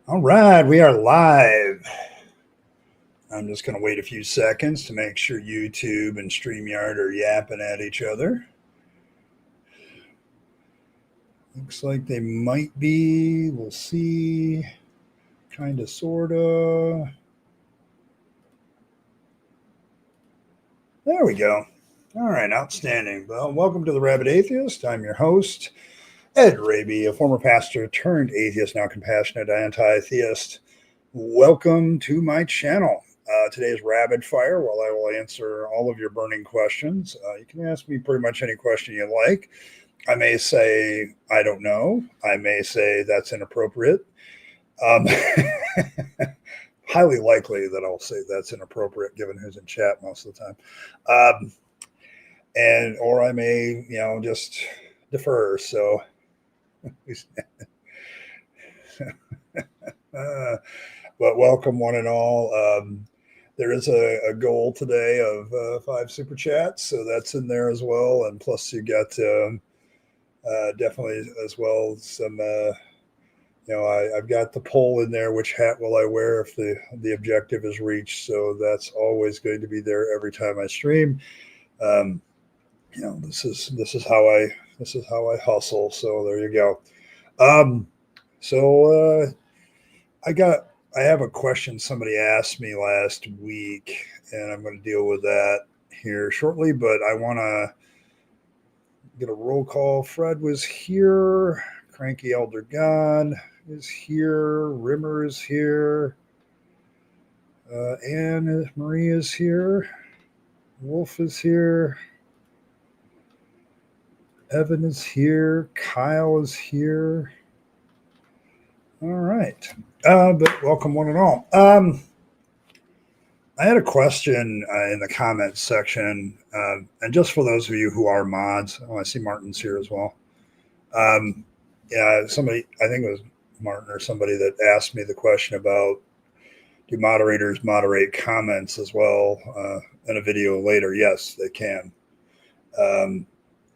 All right, we are live. I'm just going to wait a few seconds to make sure YouTube and StreamYard are yapping at each other. Looks like they might be. We'll see. Kind of, sort of. There we go. All right, outstanding. Well, welcome to the Rabyd Atheist. I'm your host, Ed Rabyd, a former pastor turned atheist, now compassionate anti-theist. Welcome to my channel. Today is Rapid Fire, where I will answer all of your burning questions. You can ask me pretty much any question you like. I may say, I don't know. I may say that's inappropriate. Um, highly likely that I'll say that's inappropriate given who's in chat most of the time. Or I may, just defer. So, but welcome one and all. There is a goal today of 5 super chats, so that's in there as well. And plus, you got definitely as well some. I've got the poll in there. Which hat will I wear if the objective is reached? So that's always going to be there every time I stream. This is how I hustle. So there you go. I have a question somebody asked me last week, and I'm going to deal with that here shortly. But I want to get a roll call. Fred was here. Cranky Elder God is here. Rimmer is here. Anne Marie is here. Wolf is here. Evan is here. Kyle is here. All right. But welcome one and all. I had a question in the comments section, and just for those of you who are mods, I see Martin's here as well. Somebody, I think it was Martin or somebody, that asked me the question about, do moderators moderate comments as well in a video later? Yes, they can.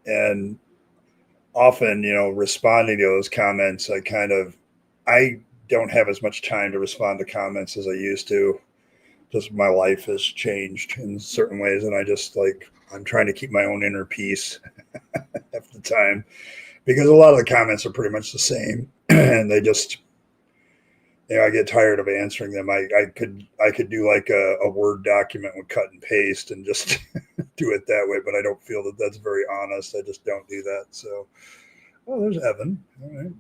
And often, responding to those comments, I don't have as much time to respond to comments as I used to. Just my life has changed in certain ways, and I'm trying to keep my own inner peace half the time, because a lot of the comments are pretty much the same, and they just, I get tired of answering them. I could do like a Word document with cut and paste and just do it that way, but I don't feel that that's very honest. I just don't do that. So, oh, there's Evan. All right.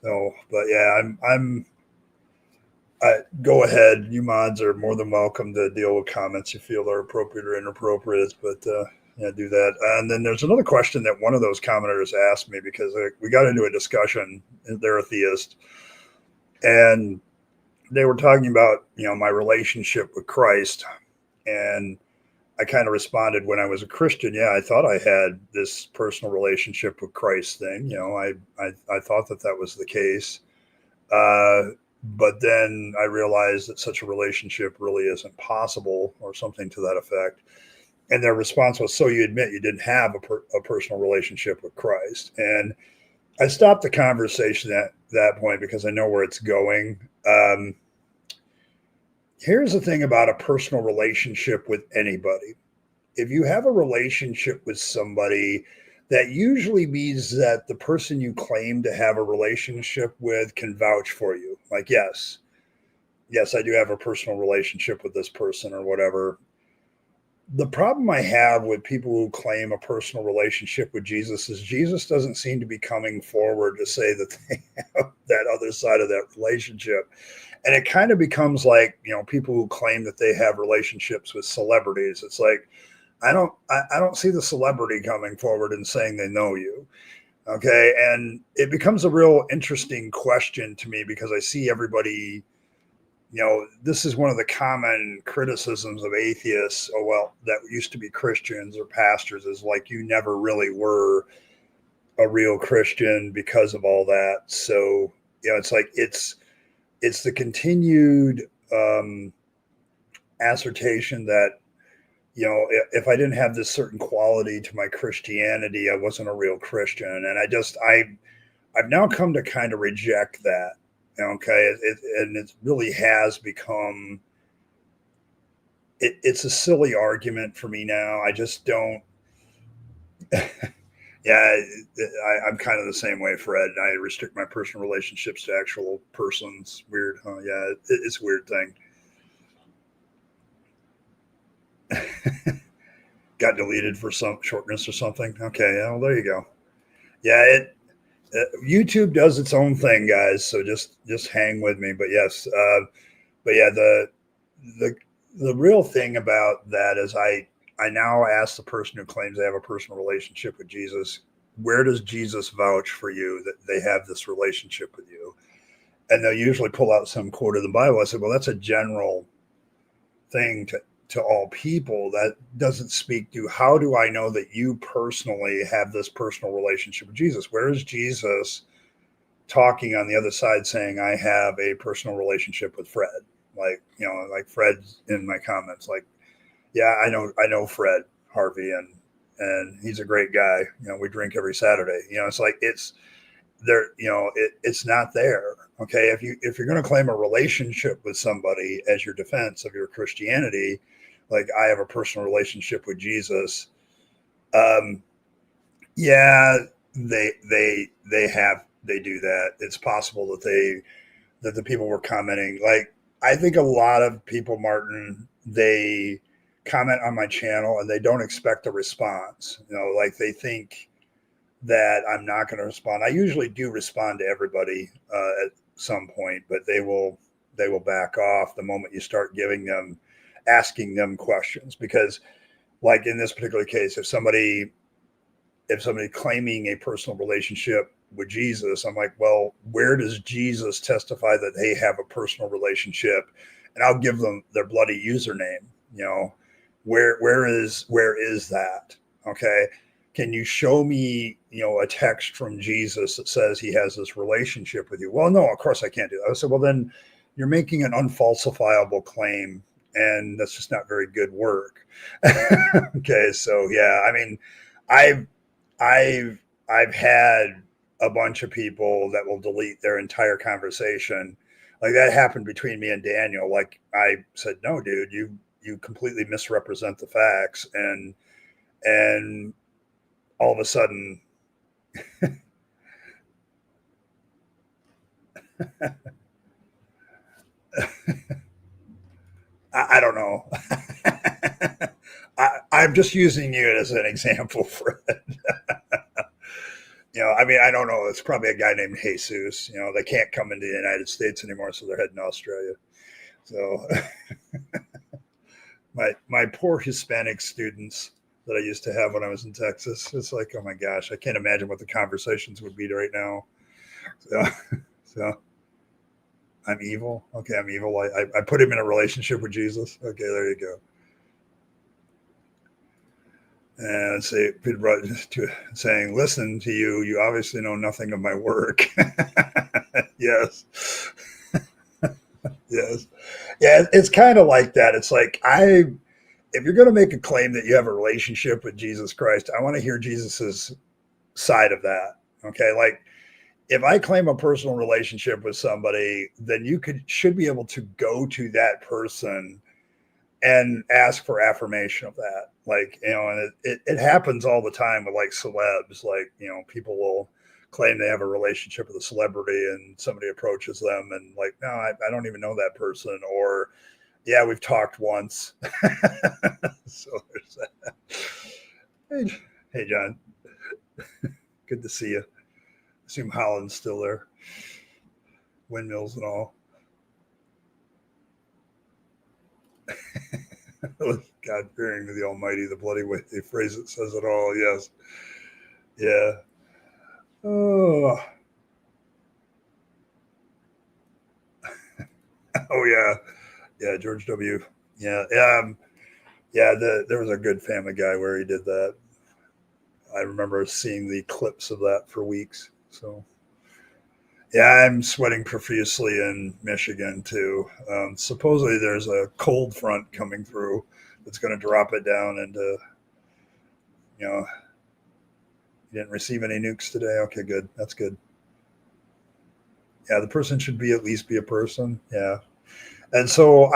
So, but yeah, go ahead. You mods are more than welcome to deal with comments you feel are appropriate or inappropriate, but do that. And then there's another question that one of those commenters asked me, because we got into a discussion. They're a theist, and they were talking about, my relationship with Christ. And I kind of responded, when I was a Christian, yeah, I thought I had this personal relationship with Christ thing. I thought that was the case. But then I realized that such a relationship really isn't possible, or something to that effect. And their response was, so you admit you didn't have a personal relationship with Christ? And I stopped the conversation at that point, because I know where it's going. Here's the thing about a personal relationship with anybody. If you have a relationship with somebody, that usually means that the person you claim to have a relationship with can vouch for you. Like, yes, I do have a personal relationship with this person or whatever. The problem I have with people who claim a personal relationship with Jesus is Jesus doesn't seem to be coming forward to say that they have that other side of that relationship. And it kind of becomes like, people who claim that they have relationships with celebrities. It's like, I don't see the celebrity coming forward and saying they know you. Okay. And it becomes a real interesting question to me, because I see everybody, this is one of the common criticisms of atheists. Oh, well, that used to be Christians or pastors, is like, you never really were a real Christian because of all that. So, it's like, it's the continued assertion that, if I didn't have this certain quality to my Christianity, I wasn't a real Christian. And I've now come to kind of reject that. Okay, and it really has become. It's a silly argument for me now. I just don't. Yeah, I'm kind of the same way, Fred. I restrict my personal relationships to actual persons. Weird, huh? Yeah, it's a weird thing. Got deleted for some shortness or something. Okay, well, there you go. Yeah, YouTube does its own thing, guys. So just hang with me. But yes, but yeah, the the real thing about that is I now ask the person who claims they have a personal relationship with Jesus, where does Jesus vouch for you that they have this relationship with you? And they'll usually pull out some quote of the Bible. I said, well, that's a general thing to all people. That doesn't speak to how do I know that you personally have this personal relationship with Jesus? Where is Jesus talking on the other side saying, I have a personal relationship with Fred? Like, like Fred's in my comments, like, yeah, I know Fred Harvey, and he's a great guy. We drink every Saturday. It's like it's there. It's not there. Okay, if you're going to claim a relationship with somebody as your defense of your Christianity, like I have a personal relationship with Jesus. Um, yeah, they do that. It's possible that the people were commenting. Like I think a lot of people, Martin, they comment on my channel and they don't expect a response. Like they think that I'm not going to respond. I usually do respond to everybody at some point, but they will back off the moment you start asking them questions. Because, like in this particular case, if somebody claiming a personal relationship with Jesus, I'm like, well, where does Jesus testify that they have a personal relationship? And I'll give them their bloody username. Where is that? Okay. Can you show me, a text from Jesus that says he has this relationship with you? Well, no, of course I can't do that. I said, well, then you're making an unfalsifiable claim, and that's just not very good work. Okay. So yeah, I mean, I've I've I've had a bunch of people that will delete their entire conversation. Like that happened between me and Daniel. Like I said, no, dude, you completely misrepresent the facts, and all of a sudden, I don't know. I'm just using you as an example for it. I mean, I don't know. It's probably a guy named Jesus. They can't come into the United States anymore, so they're heading to Australia. So my poor Hispanic students that I used to have when I was in Texas, it's like, oh my gosh, I can't imagine what the conversations would be right now. So, so I'm evil. Okay, I'm evil. I put him in a relationship with Jesus. Okay, there you go. And say Peter saying, "Listen to you. You obviously know nothing of my work." Yes, yes, yeah. It's kind of like that. It's like if you're going to make a claim that you have a relationship with Jesus Christ, I want to hear Jesus's side of that. Okay, like if I claim a personal relationship with somebody, then you should be able to go to that person and ask for affirmation of that. Like, and it happens all the time with like celebs. Like, people will claim they have a relationship with a celebrity and somebody approaches them and like, no, I don't even know that person. Or, yeah, we've talked once. So there's that. Hey, John, good to see you. Assume Holland's still there. Windmills and all. God fearing to the Almighty, the bloody way they phrase it says it all. Yes. Yeah. Oh. Oh yeah. Yeah. George W. Yeah. Yeah. There was a good Family Guy where he did that. I remember seeing the clips of that for weeks. So. Yeah, I'm sweating profusely in Michigan too. Supposedly, there's a cold front coming through that's going to drop it down into, you know, you didn't receive any nukes today. Okay, good. That's good. Yeah, the person should be at least be a person. Yeah. And so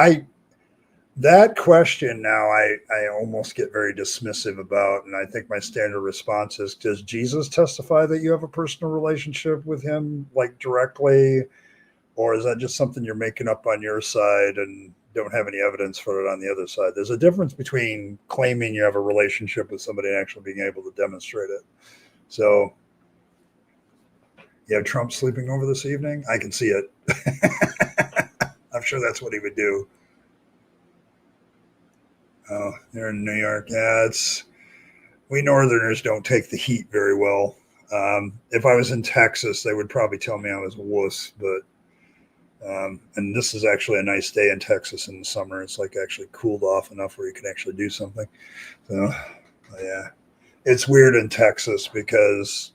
that question now I almost get very dismissive about, and I think my standard response is, does Jesus testify that you have a personal relationship with him, like directly, or is that just something you're making up on your side and don't have any evidence for it on the other side? There's a difference between claiming you have a relationship with somebody and actually being able to demonstrate it. So you have Trump sleeping over this evening? I can see it. I'm sure that's what he would do. Oh, they're in New York. Yeah, we Northerners don't take the heat very well. If I was in Texas, they would probably tell me I was a wuss. But and this is actually a nice day in Texas in the summer. It's like actually cooled off enough where you can actually do something. So yeah, it's weird in Texas because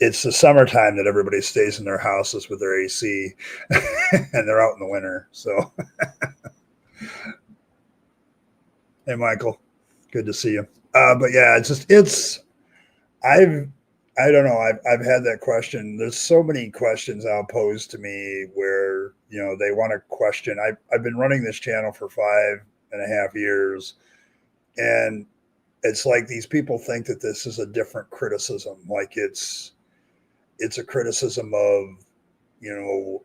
it's the summertime that everybody stays in their houses with their AC, and they're out in the winter. So hey, Michael, good to see you. But yeah, I've I don't know. I've had that question. There's so many questions I'll pose to me where they want to question. I've been running this channel for 5.5 years, and it's like these people think that this is a different criticism. Like it's a criticism of you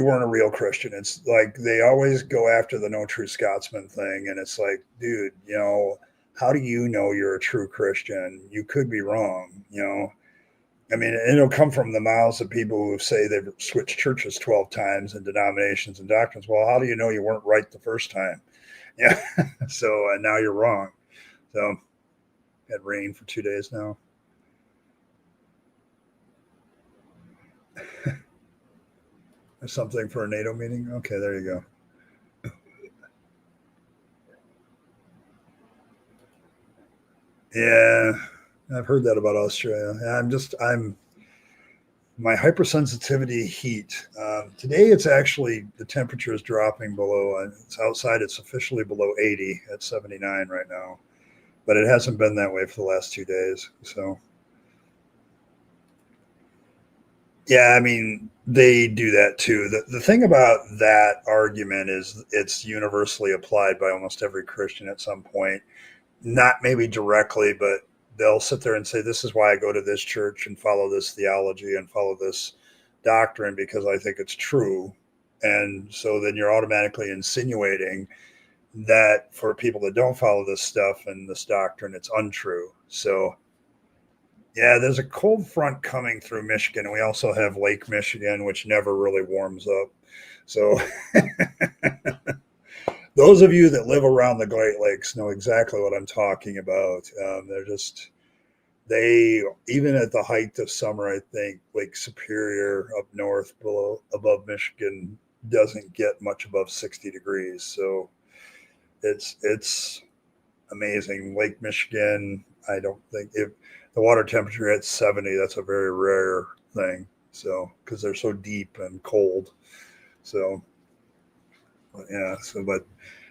weren't a real Christian. It's like they always go after the no true Scotsman thing, and it's like, dude, how do you know you're a true Christian? You could be wrong. I mean, it'll come from the mouths of people who say they've switched churches 12 times and denominations and doctrines. Well, how do you know you weren't right the first time? Yeah. So, and now you're wrong. So, had rain for 2 days now. There's something for a NATO meeting. Okay, there you go. Yeah, I've heard that about Australia. I'm my hypersensitivity heat. Today, it's actually the temperature is dropping below. It's outside. It's officially below 80 at 79 right now, but it hasn't been that way for the last 2 days. So, yeah, I mean, they do that too. The thing about that argument is it's universally applied by almost every Christian at some point. Not maybe directly, but they'll sit there and say, this is why I go to this church and follow this theology and follow this doctrine because I think it's true. And so then you're automatically insinuating that for people that don't follow this stuff and this doctrine, it's untrue. So, yeah, there's a cold front coming through Michigan. And we also have Lake Michigan, which never really warms up. So, those of you that live around the Great Lakes know exactly what I'm talking about. They even at the height of summer, I think Lake Superior up north above Michigan doesn't get much above 60 degrees. So it's amazing. Lake Michigan, I don't think if the water temperature at 70, that's a very rare thing. So because they're so deep and cold. So yeah,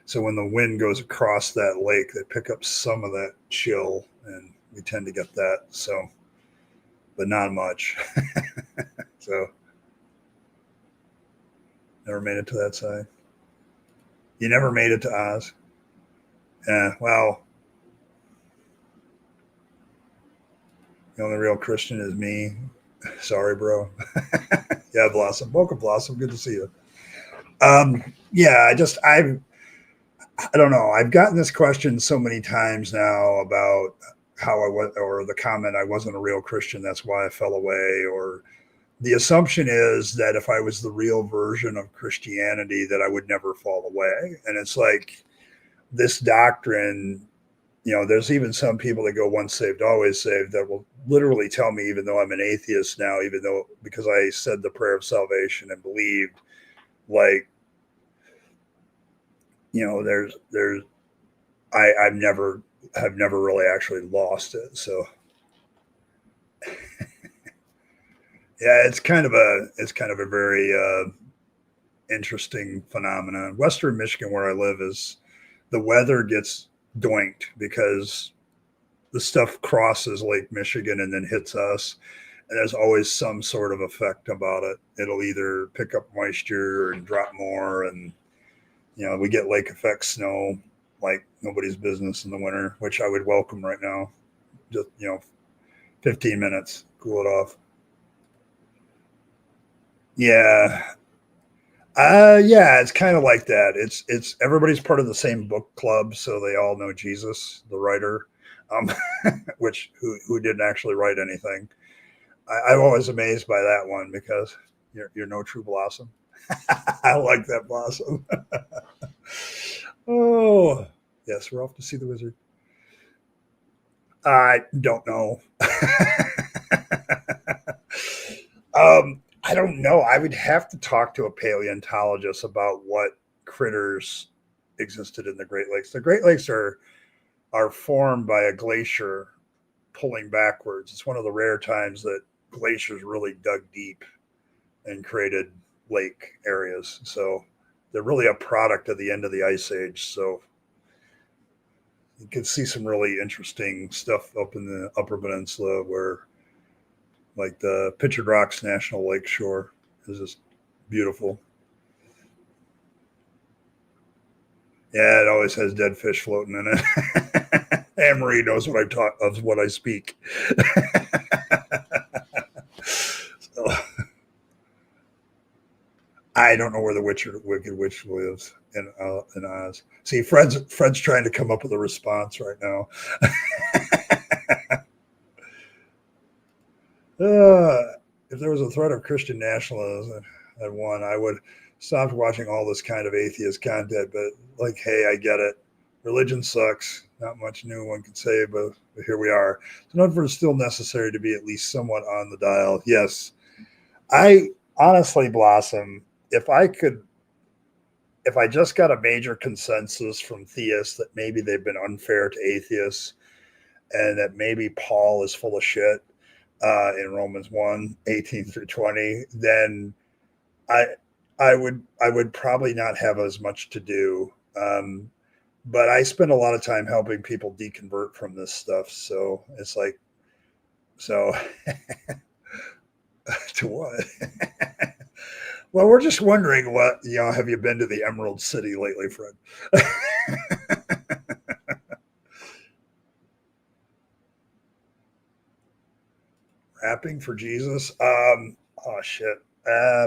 so when the wind goes across that lake, they pick up some of that chill, and we tend to get that. So, but not much. So, never made it to that side. You never made it to Oz. Yeah, well, the only real Christian is me. Sorry, bro. Yeah, Blossom. Welcome, Blossom. Good to see you. Yeah, I don't know. I've gotten this question so many times now about how I was, or the comment, I wasn't a real Christian. That's why I fell away. Or the assumption is that if I was the real version of Christianity, that I would never fall away. And it's like this doctrine, there's even some people that go once saved, always saved that will literally tell me, even though I'm an atheist now, because I said the prayer of salvation and believed, like, there's I've never have never really actually lost it. So yeah, it's kind of a very interesting phenomenon. Western Michigan, where I live, is the weather gets doinked because the stuff crosses Lake Michigan and then hits us. And there's always some sort of effect about it. It'll either pick up moisture and drop more, and we get lake effect snow like nobody's business in the winter, which I would welcome right now. Just 15 minutes, cool it off. Yeah. Yeah, it's kind of like that. It's everybody's part of the same book club, so they all know Jesus, the writer, um, which who didn't actually write anything. I'm always amazed by that one because you're no true blossom. I like that blossom. Oh, yes, we're off to see the wizard. I don't know. I don't know. I would have to talk to a paleontologist about what critters existed in the Great Lakes. The Great Lakes are formed by a glacier pulling backwards. It's one of the rare times that glaciers really dug deep and created lake areas. So they're really a product of the end of the ice age. So you can see some really interesting stuff up in the Upper Peninsula where, like, the Pictured Rocks National Lake Shore is just beautiful. Yeah, it always has dead fish floating in it. Anne Marie knows what I talk of what I speak. So, I don't know where the Wicked Witch lives in Oz. See, Fred's trying to come up with a response right now. If there was a threat of Christian nationalism at one, I would stop watching all this kind of atheist content. But like, hey, I get it. Religion sucks. Not much new one can say, but here we are. So, not for it's still necessary to be at least somewhat on the dial. Yes, I honestly, Blossom, if I just got a major consensus from theists that maybe they've been unfair to atheists and that maybe Paul is full of shit in Romans 1:18-20, then I I would probably not have as much to do. But I spend a lot of time helping people deconvert from this stuff. So it's like, so to what? Well, we're just wondering have you been to the Emerald City lately, Fred? Rapping for Jesus? Oh, shit. I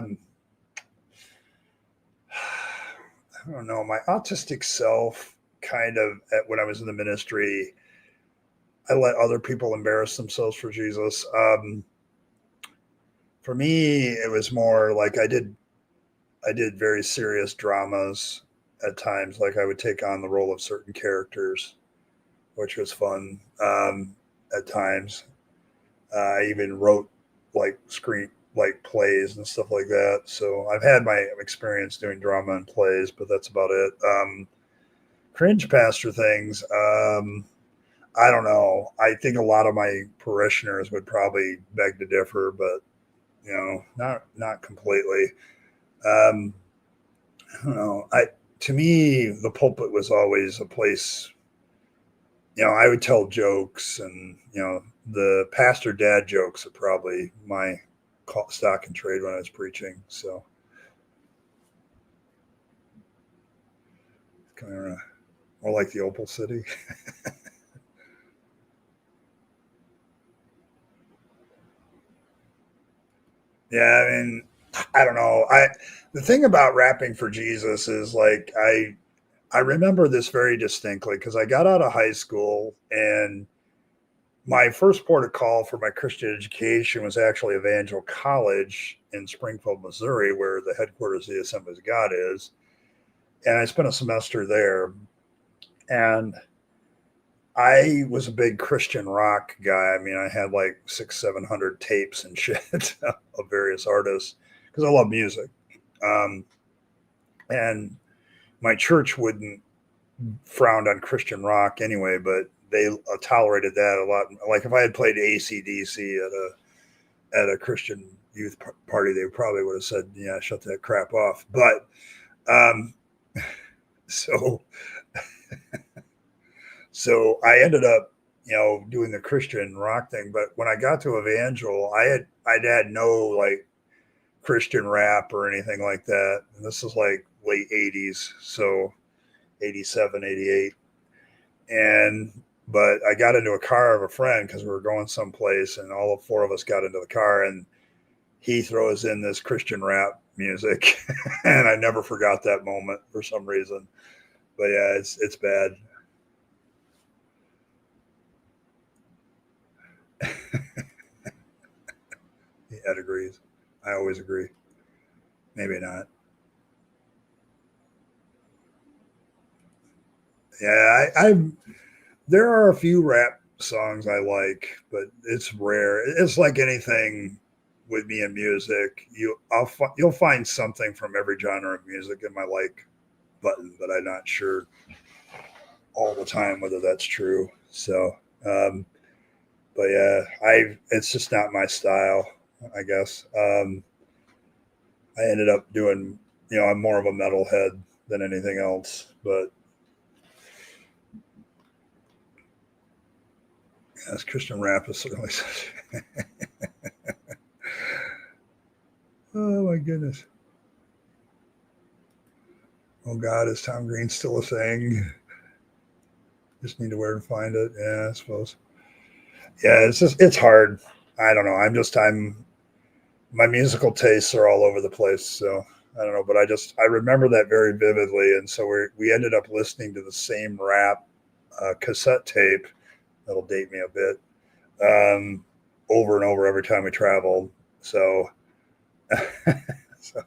don't know. My autistic self kind of, when I was in the ministry, I let other people embarrass themselves for Jesus. For me, it was more like I did very serious dramas at times. Like I would take on the role of certain characters, which was fun at times. I even wrote like plays and stuff like that. So I've had my experience doing drama and plays, but that's about it. Cringe pastor things. I don't know. I think a lot of my parishioners would probably beg to differ, but not completely. Um, I don't know. To me, the pulpit was always a place. I would tell jokes, and the pastor dad jokes are probably my stock and trade when I was preaching. So, kind of more like the Opal City. Yeah, I mean, I don't know. The thing about rapping for Jesus is like I remember this very distinctly because I got out of high school and my first port of call for my Christian education was actually Evangel College in Springfield, Missouri, where the headquarters of the Assemblies of God is. And I spent a semester there. And I was a big Christian rock guy. I mean, I had like 700 tapes and shit of various artists because I love music. Um, and my church wouldn't frowned on Christian rock anyway, but they tolerated that a lot. Like if I had played AC/DC at a Christian youth party, they probably would have said, "Yeah, shut that crap off." But um, so so I ended up doing the Christian rock thing. But when I got to Evangel, I'd had no like Christian rap or anything like that. And this is like late 80s, so 87, 88. And but I got into a car of a friend because we were going someplace, and all four of us got into the car, and he throws in this Christian rap music, and I never forgot that moment for some reason. But yeah, it's bad. Ed agrees. I always agree. Maybe not. Yeah, I there are a few rap songs I like, but it's rare. It's like anything with me in music. You'll find something from every genre of music in my like button, but I'm not sure all the time whether that's true. So, but yeah, I it's just not my style, I guess. I ended up doing, I'm more of a metalhead than anything else, but yes, Christian rap is certainly such. Oh my goodness. Oh God, is Tom Green still a thing? Just need to where to find it. Yeah, I suppose. Yeah, it's hard. I don't know. I'm my musical tastes are all over the place, so I don't know. But I remember that very vividly, and so we ended up listening to the same rap cassette tape. That'll date me a bit. Um, Over and over every time we traveled. So, so,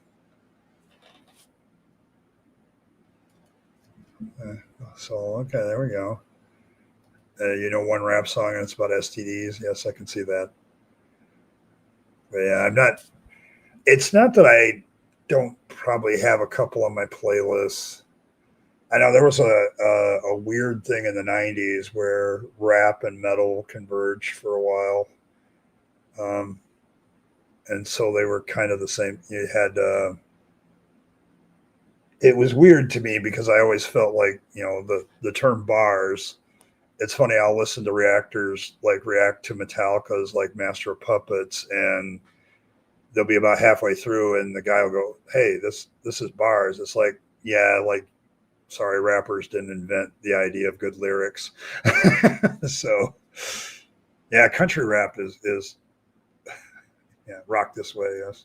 so okay, there we go. One rap song and it's about STDs. Yes, I can see that. But yeah, I'm not. It's not that I don't probably have a couple on my playlists. I know there was a weird thing in the '90s where rap and metal converged for a while, um, and so they were kind of the same. You had it was weird to me because I always felt like the term bars. It's funny. I'll listen to reactors like react to Metallica's like Master of Puppets, and they'll be about halfway through, and the guy will go, "Hey, this is bars." It's like, yeah, like sorry, rappers didn't invent the idea of good lyrics. So yeah, country rap is yeah, rock this way. Yes.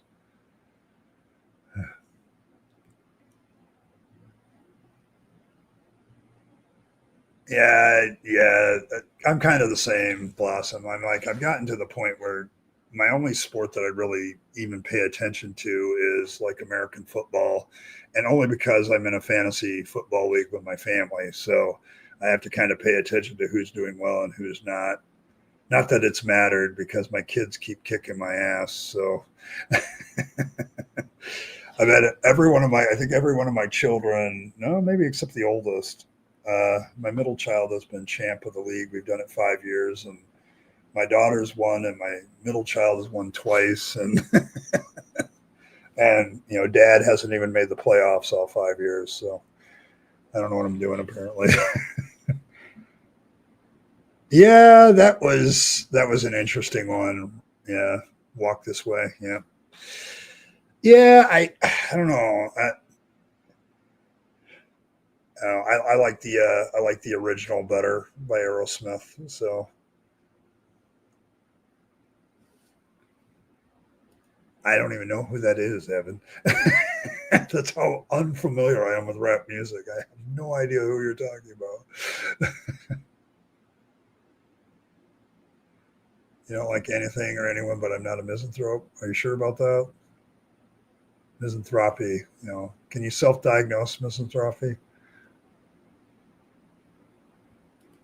Yeah, yeah. I'm kind of the same, Blossom. I'm like, I've gotten to the point where my only sport that I really even pay attention to is like American football, and only because I'm in a fantasy football league with my family. So I have to kind of pay attention to who's doing well and who's not. Not that it's mattered because my kids keep kicking my ass. So I've had I think every one of my children, no, maybe except the oldest. My middle child has been champ of the league. We've done it 5 years, and my daughter's won, and my middle child has won twice, and and dad hasn't even made the playoffs all 5 years. So I don't know what I'm doing apparently. Yeah, that was an interesting one. Yeah, walk this way. Yeah, yeah. I don't know. I like I like the original better by Aerosmith. So I don't even know who that is, Evan. That's how unfamiliar I am with rap music. I have no idea who you're talking about. You don't like anything or anyone, but I'm not a misanthrope. Are you sure about that? Misanthropy. Can you self-diagnose misanthropy?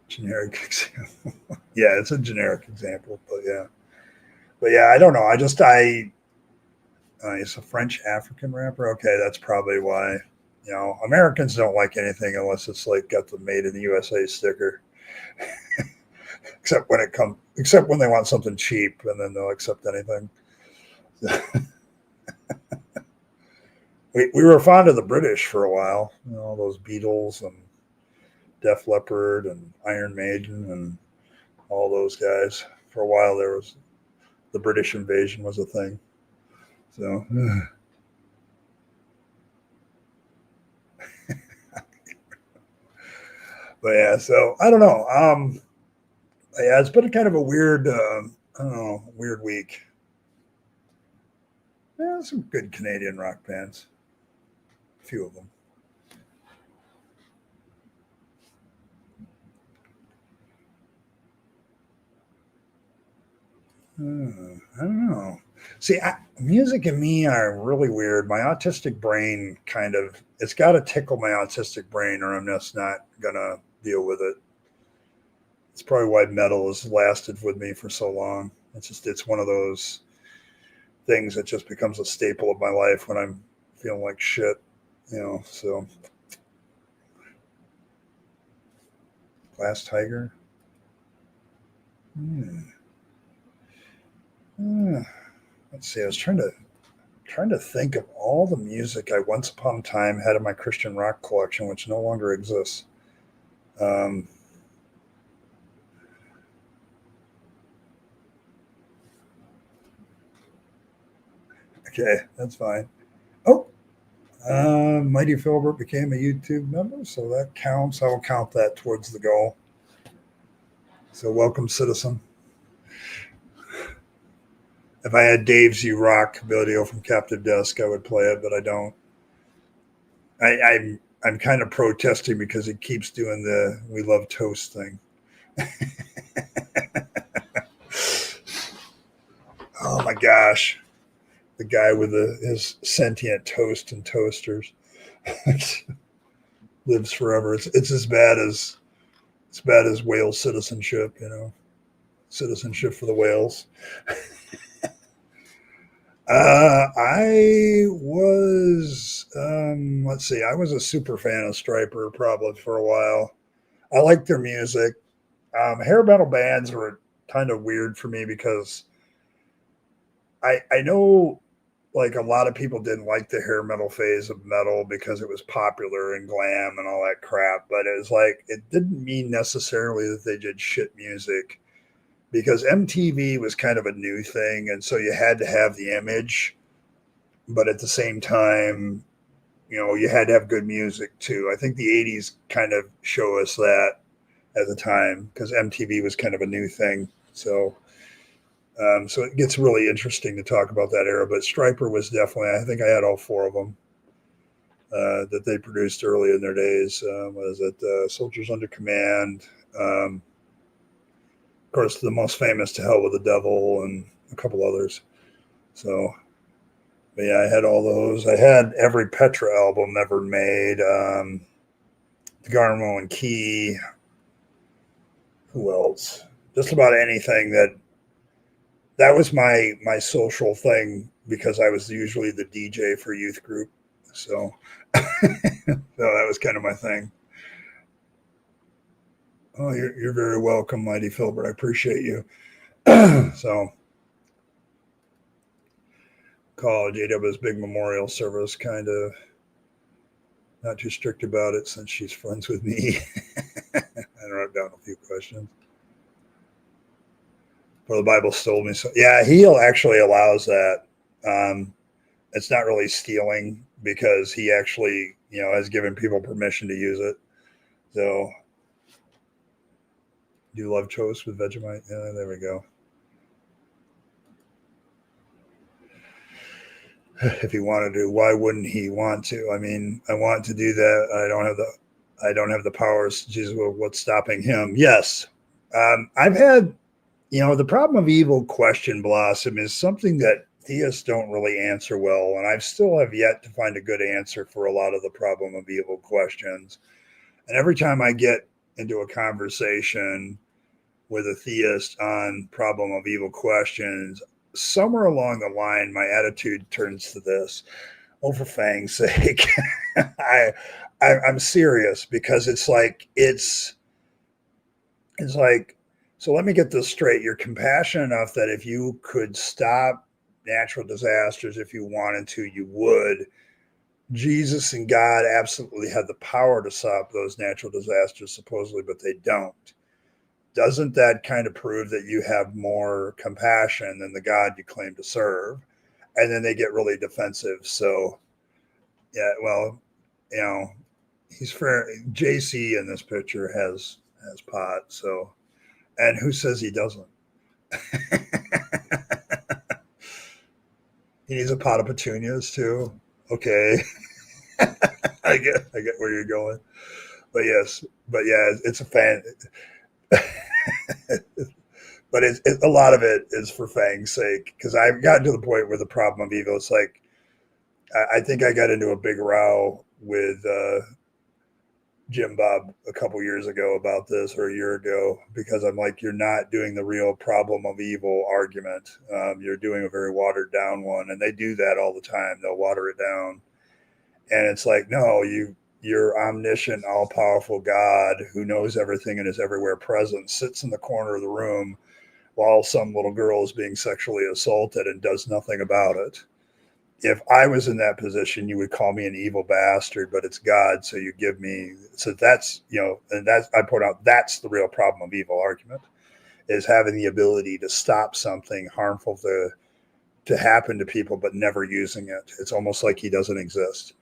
Generic example. Yeah, it's a generic example, but yeah, I don't know. He's a French African rapper. Okay, that's probably why. Americans don't like anything unless it's like got the "Made in the USA" sticker. Except when they want something cheap, and then they'll accept anything. We were fond of the British for a while. Those Beatles and Def Leppard and Iron Maiden, and all those guys. For a while, there was the British invasion was a thing. So, but yeah, so I don't know. Yeah, it's been kind of a weird, I don't know, weird week. Yeah, some good Canadian rock bands, a few of them. I don't know. See, music and me are really weird. My autistic brain kind of, it's got to tickle my autistic brain or I'm just not going to deal with it. It's probably why metal has lasted with me for so long. It's one of those things that just becomes a staple of my life when I'm feeling like shit, so Glass Tiger. Hmm. Let's see. I was trying to think of all the music I once upon a time had in my Christian rock collection, which no longer exists. Um, okay, that's fine. Oh, Mighty Philbert became a YouTube member, so that counts. I will count that towards the goal. So welcome, citizen. If I had Dave's You Rock video from Captive Desk, I would play it, but I don't. I'm kind of protesting because it keeps doing the "We Love Toast" thing. Oh my gosh, the guy with his sentient toast and toasters lives forever. It's as bad as whale citizenship. Citizenship for the whales. I was, let's see, I was a super fan of Striper probably for a while. I liked their music. Hair metal bands were kind of weird for me because I know like a lot of people didn't like the hair metal phase of metal because it was popular and glam and all that crap, but it was like it didn't mean necessarily that they did shit music because MTV was kind of a new thing, and so you had to have the image, but at the same time, you had to have good music too. I think the '80s kind of show us that at the time because MTV was kind of a new thing. So it gets really interesting to talk about that era. But Striper was definitely, I think I had all four of them that they produced early in their days. Was it Soldiers Under Command? Of course, the most famous, To Hell with the Devil, and a couple others. So, but yeah, I had all those. I had every Petra album ever made. Garmo and Key. Who else? Just about anything that was my social thing because I was usually the DJ for youth group. So, so that was kind of my thing. Oh, you're very welcome, Mighty Filbert. I appreciate you. So, college, AW's big memorial service, kind of not too strict about it since she's friends with me. I wrote down a few questions. For the Bible stole me. So yeah, he actually allows that. Um, it's not really stealing because he actually, has given people permission to use it. So, do you love toast with Vegemite? Yeah, there we go. If he wanted to, why wouldn't he want to? I mean, I want to do that. I don't have the powers. Jesus, well, what's stopping him? Yes. I've had, the problem of evil question blossom is something that theists don't really answer well. And I still have yet to find a good answer for a lot of the problem of evil questions. And every time I get into a conversation with a theist on problem of evil questions, somewhere along the line, my attitude turns to this. Oh, for fang's sake. I, I'm serious because it's like, so let me get this straight. You're compassionate enough that if you could stop natural disasters, if you wanted to, you would. Jesus and God absolutely have the power to stop those natural disasters, supposedly, but they don't. doesn't that kind of prove that you have more compassion than the God you claim to serve? And then they get really defensive. So, yeah, well, you know, he's fair. JC in this picture has pot. So, and who says he doesn't? He needs a pot of petunias too. Okay, I get where you're going. But yes, but yeah, it's a fan. But a lot of it is for Fang's sake, because I've gotten to the point where the problem of evil. It's like I think I got into a big row with Jim Bob a couple years ago about this, or a year ago, because I'm like, you're not doing the real problem of evil argument. You're doing a very watered down one, and they do that all the time. They'll water it down, and it's like, no, your omniscient, all powerful God who knows everything and is everywhere present sits in the corner of the room while some little girl is being sexually assaulted and does nothing about it. If I was in that position, you would call me an evil bastard, but it's God. So you give me, so that's, and that's, I point out, that's the real problem of evil argument, is having the ability to stop something harmful to happen to people, but never using it. It's almost like he doesn't exist,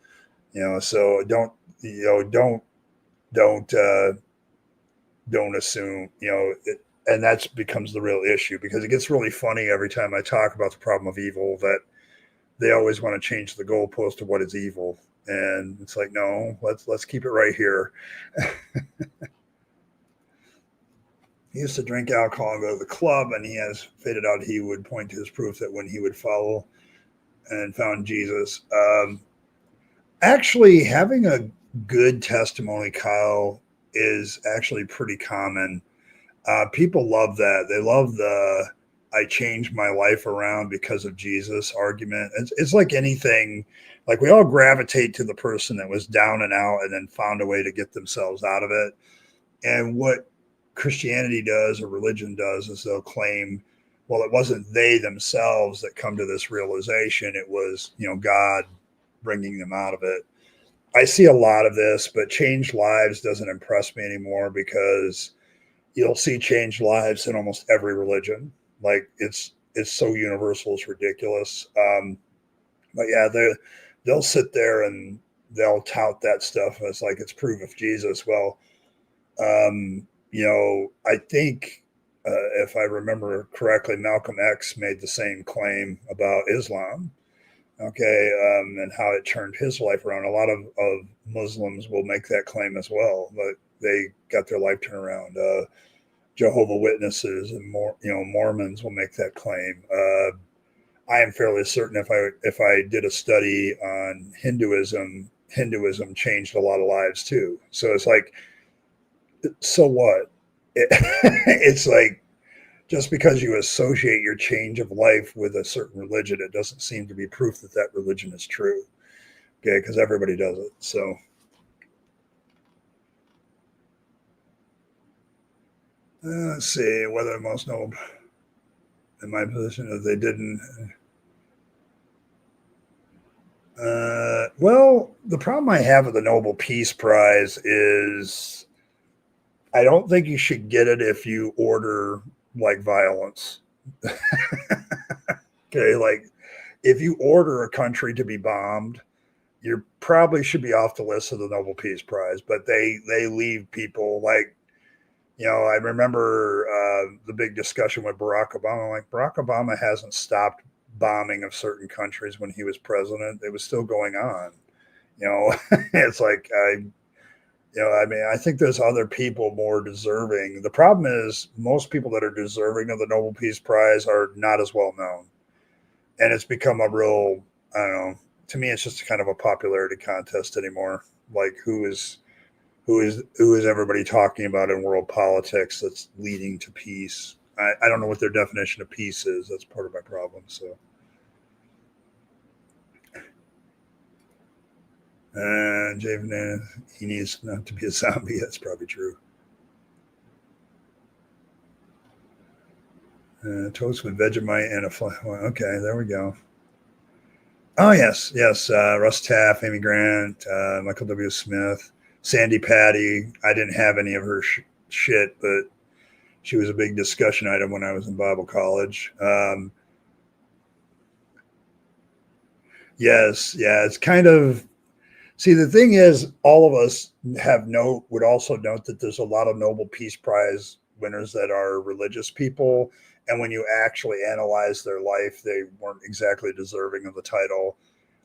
so don't assume, and that becomes the real issue, because it gets really funny every time I talk about the problem of evil that they always want to change the goalpost of what is evil. And it's like, no, let's keep it right here. He used to drink alcohol and go to the club, and he has faded out. He would point to his proof that when he would follow and found Jesus. Actually, having a good testimony, Kyle, is actually pretty common. People love that. They love the I changed my life around because of Jesus argument. It's like anything, like we all gravitate to the person that was down and out and then found a way to get themselves out of it. And what Christianity does, or religion does, is they'll claim, well, it wasn't they themselves that come to this realization. It was, God bringing them out of it. I see a lot of this, but changed lives doesn't impress me anymore, because you'll see changed lives in almost every religion. Like it's so universal, it's ridiculous. But yeah, they'll sit there and they'll tout that stuff as like it's proof of Jesus. Well, I think if I remember correctly, Malcolm X made the same claim about Islam. Okay, and how it turned his life around. A lot of Muslims will make that claim as well, but they got their life turned around. Jehovah's Witnesses and Mormons will make that claim. I am fairly certain if I did a study on Hinduism changed a lot of lives too. So it's like, so what? It's like, just because you associate your change of life with a certain religion, it doesn't seem to be proof that that religion is true. Okay, because everybody does it. So. Let's see whether most noble in my position if they didn't. Well, the problem I have with the Nobel Peace Prize is I don't think you should get it if you order like violence. Okay, like if you order a country to be bombed, you probably should be off the list of the Nobel Peace Prize. But they leave people like, I remember the big discussion with Barack Obama. Like, Barack Obama hasn't stopped bombing of certain countries when he was president. It was still going on. It's like, I think there's other people more deserving. The problem is most people that are deserving of the Nobel Peace Prize are not as well known. And it's become a real, I don't know, to me, it's just kind of a popularity contest anymore. Like who is everybody talking about in world politics that's leading to peace? I don't know what their definition of peace is. That's part of my problem. So, Javen, he needs not to be a zombie. That's probably true. Toast with Vegemite and a fly. Okay, there we go. Oh yes. Russ Taff, Amy Grant, Michael W. Smith, Sandy Patty. I didn't have any of her shit, but She was a big discussion item when I was in Bible college. Yes, yeah, it's kind of. See, the thing is, all of us would also note that there's a lot of Nobel Peace Prize winners that are religious people, and when you actually analyze their life, they weren't exactly deserving of the title.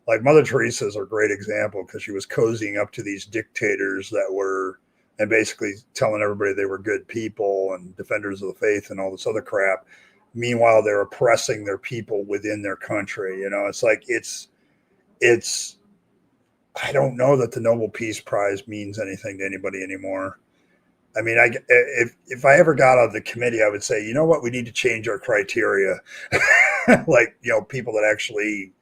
Like Mother Teresa is a great example because she was cozying up to these dictators that were, and basically telling everybody they were good people and defenders of the faith and all this other crap. Meanwhile, they're oppressing their people within their country. It's like it's I don't know that the Nobel Peace Prize means anything to anybody anymore. I mean, if I ever got on the committee, I would say, you know what, we need to change our criteria. Like, people that actually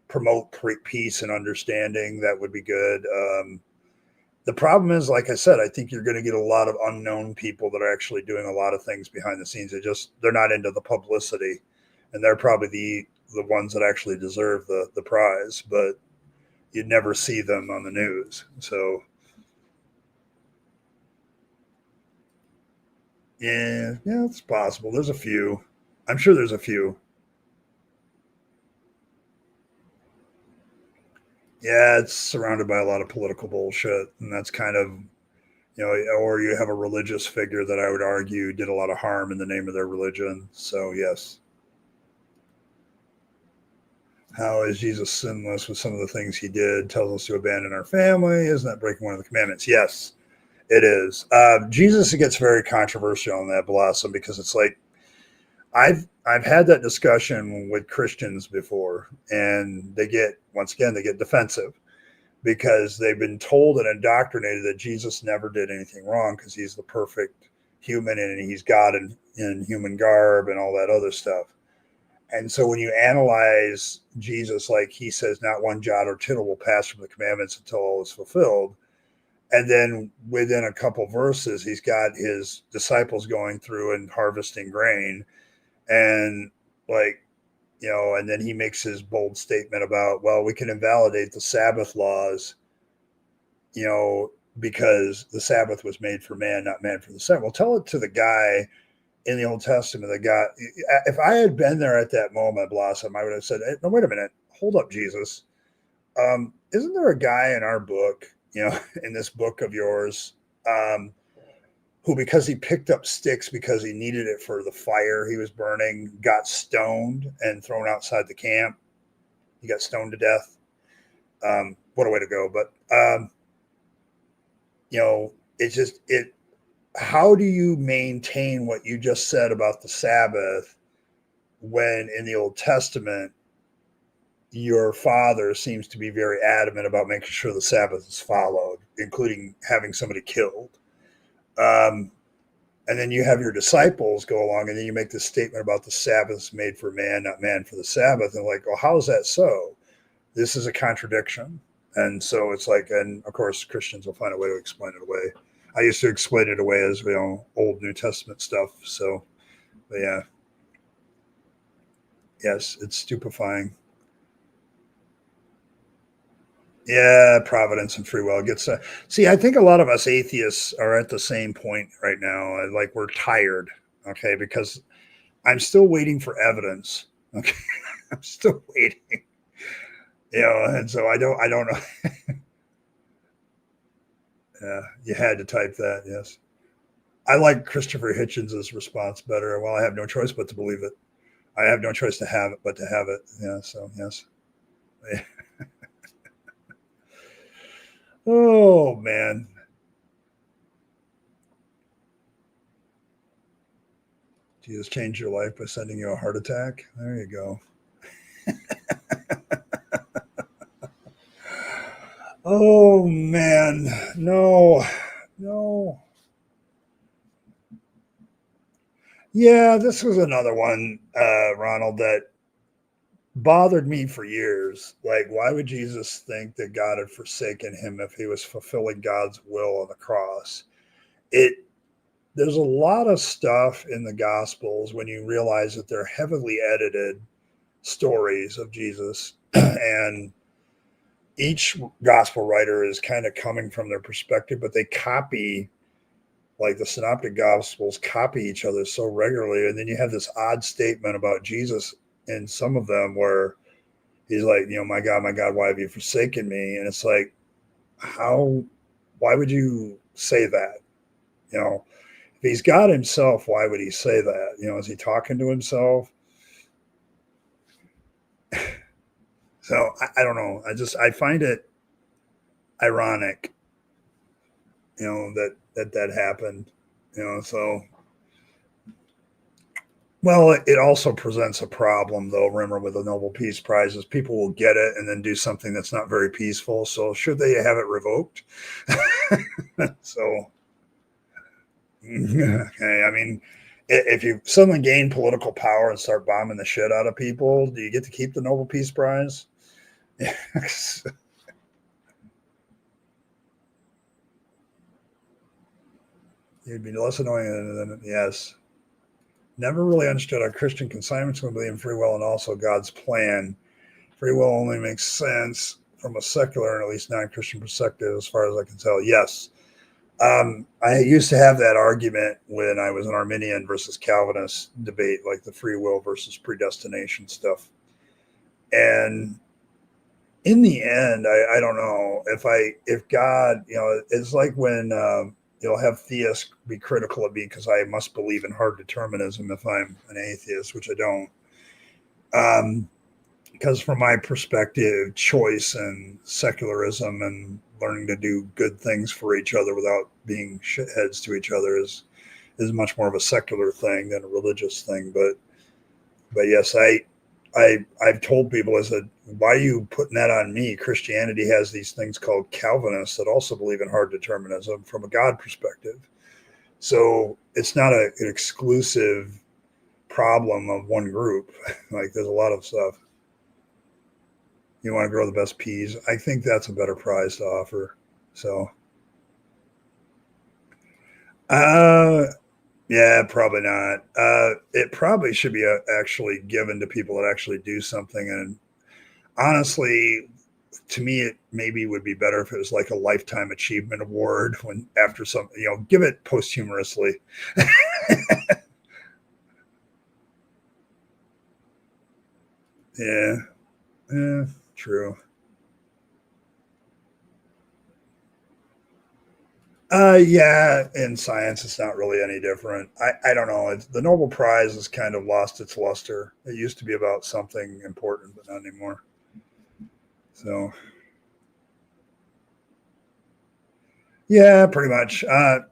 promote peace and understanding, that would be good. The problem is, like I said, I think you're going to get a lot of unknown people that are actually doing a lot of things behind the scenes. They're not into the publicity, and they're probably the ones that actually deserve the prize, but you'd never see them on the news. So yeah, it's possible. There's a few. I'm sure there's a few. Yeah, it's surrounded by a lot of political bullshit, and that's kind of, or you have a religious figure that I would argue did a lot of harm in the name of their religion. So yes. How is Jesus sinless with some of the things he did? Tells us to abandon our family. Isn't that breaking one of the commandments? Yes, it is. Jesus gets very controversial on that, Blossom, because it's like I've had that discussion with Christians before, and they get defensive because they've been told and indoctrinated that Jesus never did anything wrong because he's the perfect human and he's God in human garb and all that other stuff. And so when you analyze Jesus, like he says, not one jot or tittle will pass from the commandments until all is fulfilled. And then within a couple verses, he's got his disciples going through and harvesting grain. And like, and then he makes his bold statement about, well, we can invalidate the Sabbath laws, because the Sabbath was made for man, not man for the Sabbath. Well, tell it to the guy in the Old Testament that got, if I had been there at that moment, Blossom, I would have said, hey, no, wait a minute, hold up, Jesus. Isn't there a guy in our book, in this book of yours, who, because he picked up sticks because he needed it for the fire he was burning, got stoned and thrown outside the camp? He got stoned to death. What a way to go. But, it's just, how do you maintain what you just said about the Sabbath when in the Old Testament, your father seems to be very adamant about making sure the Sabbath is followed, including having somebody killed? And then you have your disciples go along and then you make this statement about the Sabbath is made for man, not man for the Sabbath. And like, well, how is that so? This is a contradiction. And so it's like, and of course, Christians will find a way to explain it away. I used to explain it away as, Old New Testament stuff. So, but yeah. Yes, it's stupefying. Yeah, providence and free will gets. See, I think a lot of us atheists are at the same point right now. Like we're tired, okay, because I'm still waiting for evidence. Okay, I'm still waiting. And so I don't know. Yeah, you had to type that. Yes, I like Christopher Hitchens' response better. Well, I have no choice but to believe it. I have no choice to have it but to have it. Yeah. So yes. Oh man. Jesus changed your life by sending you a heart attack. There you go. Oh man, no, no. Yeah, this was another one, Ronald, that bothered me for years. Like, why would Jesus think that God had forsaken him if he was fulfilling God's will on the cross? It There's a lot of stuff in the Gospels when you realize that they're heavily edited stories of Jesus, and each gospel writer is kind of coming from their perspective, but they copy like the synoptic gospels copy each other so regularly, and then you have this odd statement about Jesus in some of them where he's like, my God, why have you forsaken me? And it's like, why would you say that? If he's God himself, why would he say that? Is he talking to himself? So I don't know. I find it ironic, that happened, so. Well, it also presents a problem, though. Remember, with the Nobel Peace Prizes, people will get it and then do something that's not very peaceful. So, should they have it revoked? So, okay. I mean, if you suddenly gain political power and start bombing the shit out of people, do you get to keep the Nobel Peace Prize? You'd be less annoying than yes. Never really understood how Christian consignments will believe in free will and also God's plan. Free will only makes sense from a secular and at least non-Christian perspective, as far as I can tell. Yes. I used to have that argument when I was an Arminian versus Calvinist debate, like the free will versus predestination stuff. And in the end, I don't know if God, it's like when you'll have theists be critical of me because I must believe in hard determinism if I'm an atheist, which I don't. Because from my perspective, choice and secularism and learning to do good things for each other without being shitheads to each other is much more of a secular thing than a religious thing. But yes, I've told people, I said, why are you putting that on me? Christianity has these things called Calvinists that also believe in hard determinism from a God perspective. So it's not an exclusive problem of one group. Like there's a lot of stuff. You want to grow the best peas. I think that's a better prize to offer. So, uh, yeah, probably not. It probably should be actually given to people that actually do something. And honestly, to me, it maybe would be better if it was like a lifetime achievement award when after some, give it posthumously. Yeah, yeah, true. Yeah, in science, it's not really any different. I don't know. The Nobel Prize has kind of lost its luster. It used to be about something important, but not anymore. So, yeah, pretty much.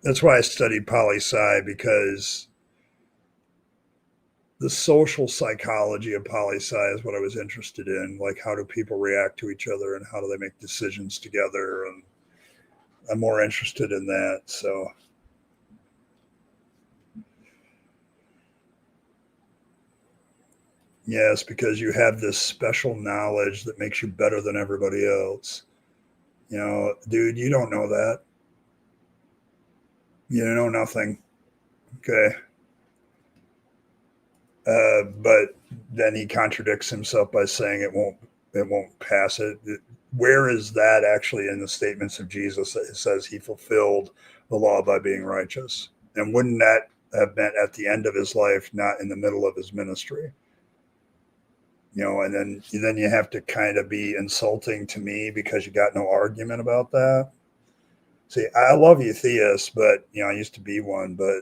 That's why I studied poli sci, because the social psychology of poli sci is what I was interested in. Like, how do people react to each other and how do they make decisions together? And I'm more interested in that. So, yes, because you have this special knowledge that makes you better than everybody else. Dude, you don't know that. You know nothing. Okay. But then he contradicts himself by saying it won't pass it. Where is that actually in the statements of Jesus that says he fulfilled the law by being righteous? And wouldn't that have meant at the end of his life, not in the middle of his ministry? And then you have to kind of be insulting to me because you got no argument about that. See, I love you theists, but I used to be one, but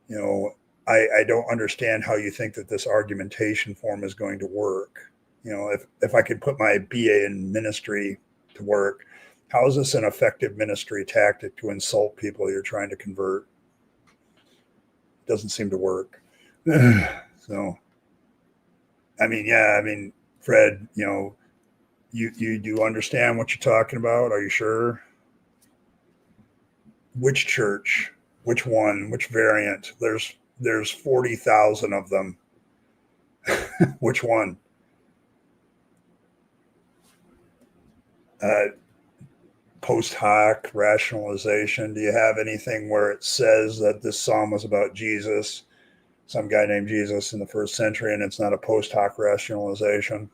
you know, I don't understand how you think that this argumentation form is going to work. If I could put my BA in ministry to work, how is this an effective ministry tactic to insult people you're trying to convert? It doesn't seem to work. So, Fred, you do understand what you're talking about? Are you sure? Which church? Which one? Which variant? There's 40,000 of them. Which one? Uh, Post hoc rationalization. Do you have anything where it says that this psalm was about Jesus, some guy named Jesus in the first century, and it's not a post hoc rationalization?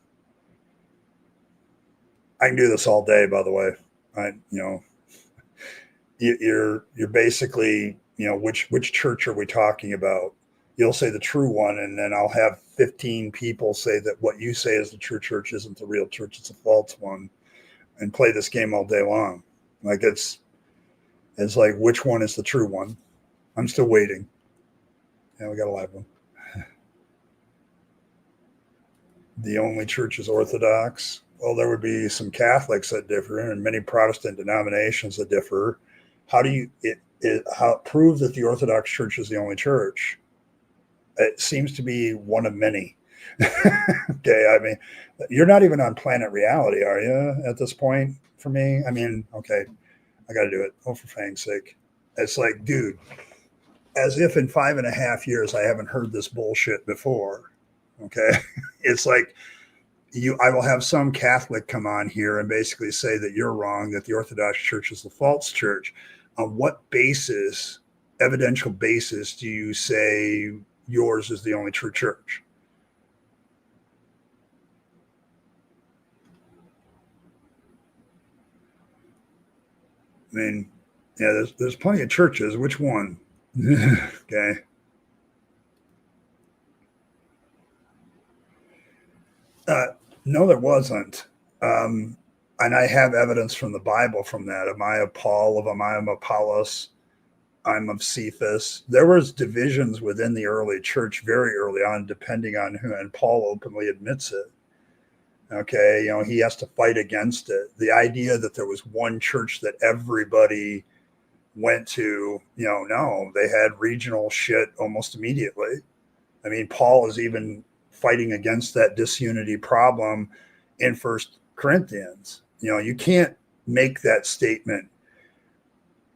I can do this all day, by the way. I, you're basically, which church are we talking about? You'll say the true one, and then I'll have 15 people say that what you say is the true church isn't the real church, it's a false one, and play this game all day long. Like it's like, which one is the true one? I'm still waiting. Yeah, we got a live one. The only church is Orthodox. Well, there would be some Catholics that differ and many Protestant denominations that differ. How do you prove that the Orthodox Church is the only church? It seems to be one of many. Okay, I mean, you're not even on Planet Reality, are you, at this point for me? I mean, okay, I got to do it. Oh, for fang's sake. It's like, dude, as if in 5.5 years I haven't heard this bullshit before. Okay. It's like, I will have some Catholic come on here and basically say that you're wrong, that the Orthodox Church is the false church. On what basis, evidential basis, do you say yours is the only true church? I mean, yeah, there's plenty of churches. Which one? Okay. No, there wasn't. And I have evidence from the Bible from that. Am I of Paul? Am I of Apollos? I'm of Cephas. There was divisions within the early church very early on, depending on who, and Paul openly admits it. Okay, he has to fight against it. The idea that there was one church that everybody went to, no, they had regional shit almost immediately. I mean, Paul is even fighting against that disunity problem in First Corinthians. You can't make that statement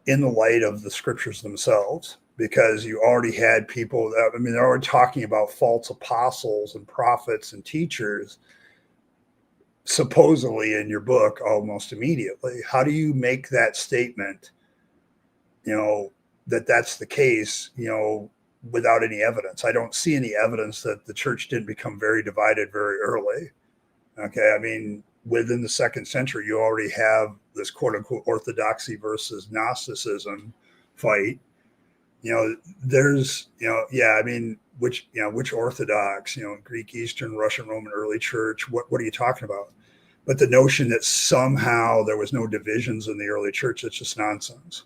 in the light of the scriptures themselves, because you already had people that, I mean, they're already talking about false apostles and prophets and teachers supposedly in your book almost immediately. How do you make that statement, that that's the case, without any evidence? I don't see any evidence that the church didn't become very divided very early. Okay. I mean, within the 2nd century, you already have this quote unquote orthodoxy versus Gnosticism fight. There's, yeah, I mean, which Orthodox, Greek, Eastern, Russian, Roman, early church, what are you talking about? But the notion that somehow there was no divisions in the early church, it's just nonsense.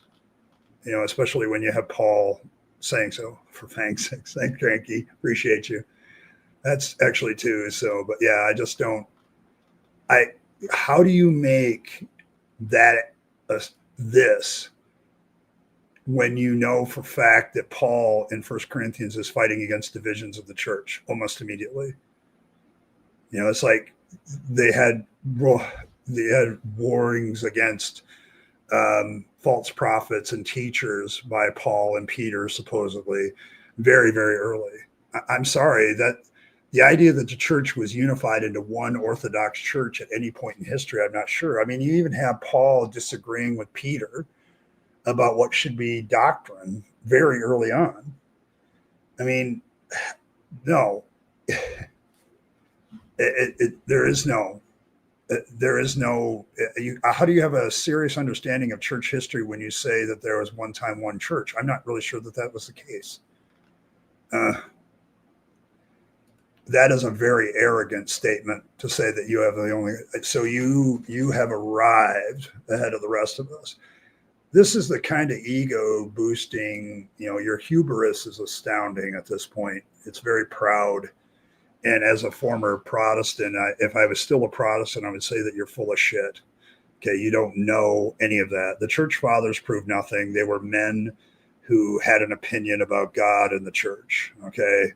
Especially when you have Paul saying so. For fang's sake. Thanks, Cranky. Appreciate you. That's actually too. So, but yeah, I just don't. How do you make that this when you know for fact that Paul in 1 Corinthians is fighting against divisions of the church almost immediately? It's like they had warrings against false prophets and teachers by Paul and Peter, supposedly, very, very early. I'm sorry that the idea that the church was unified into one Orthodox church at any point in history, I'm not sure. I mean, you even have Paul disagreeing with Peter about what should be doctrine very early on. I mean, no, there is no, how do you have a serious understanding of church history when you say that there was one time one church? I'm not really sure that was the case. That is a very arrogant statement to say that you have the only, so you have arrived ahead of the rest of us. This is the kind of ego boosting, your hubris is astounding at this point. It's very proud. And as a former Protestant, if I was still a Protestant, I would say that you're full of shit. Okay, you don't know any of that. The church fathers proved nothing. They were men who had an opinion about God and the church. Okay,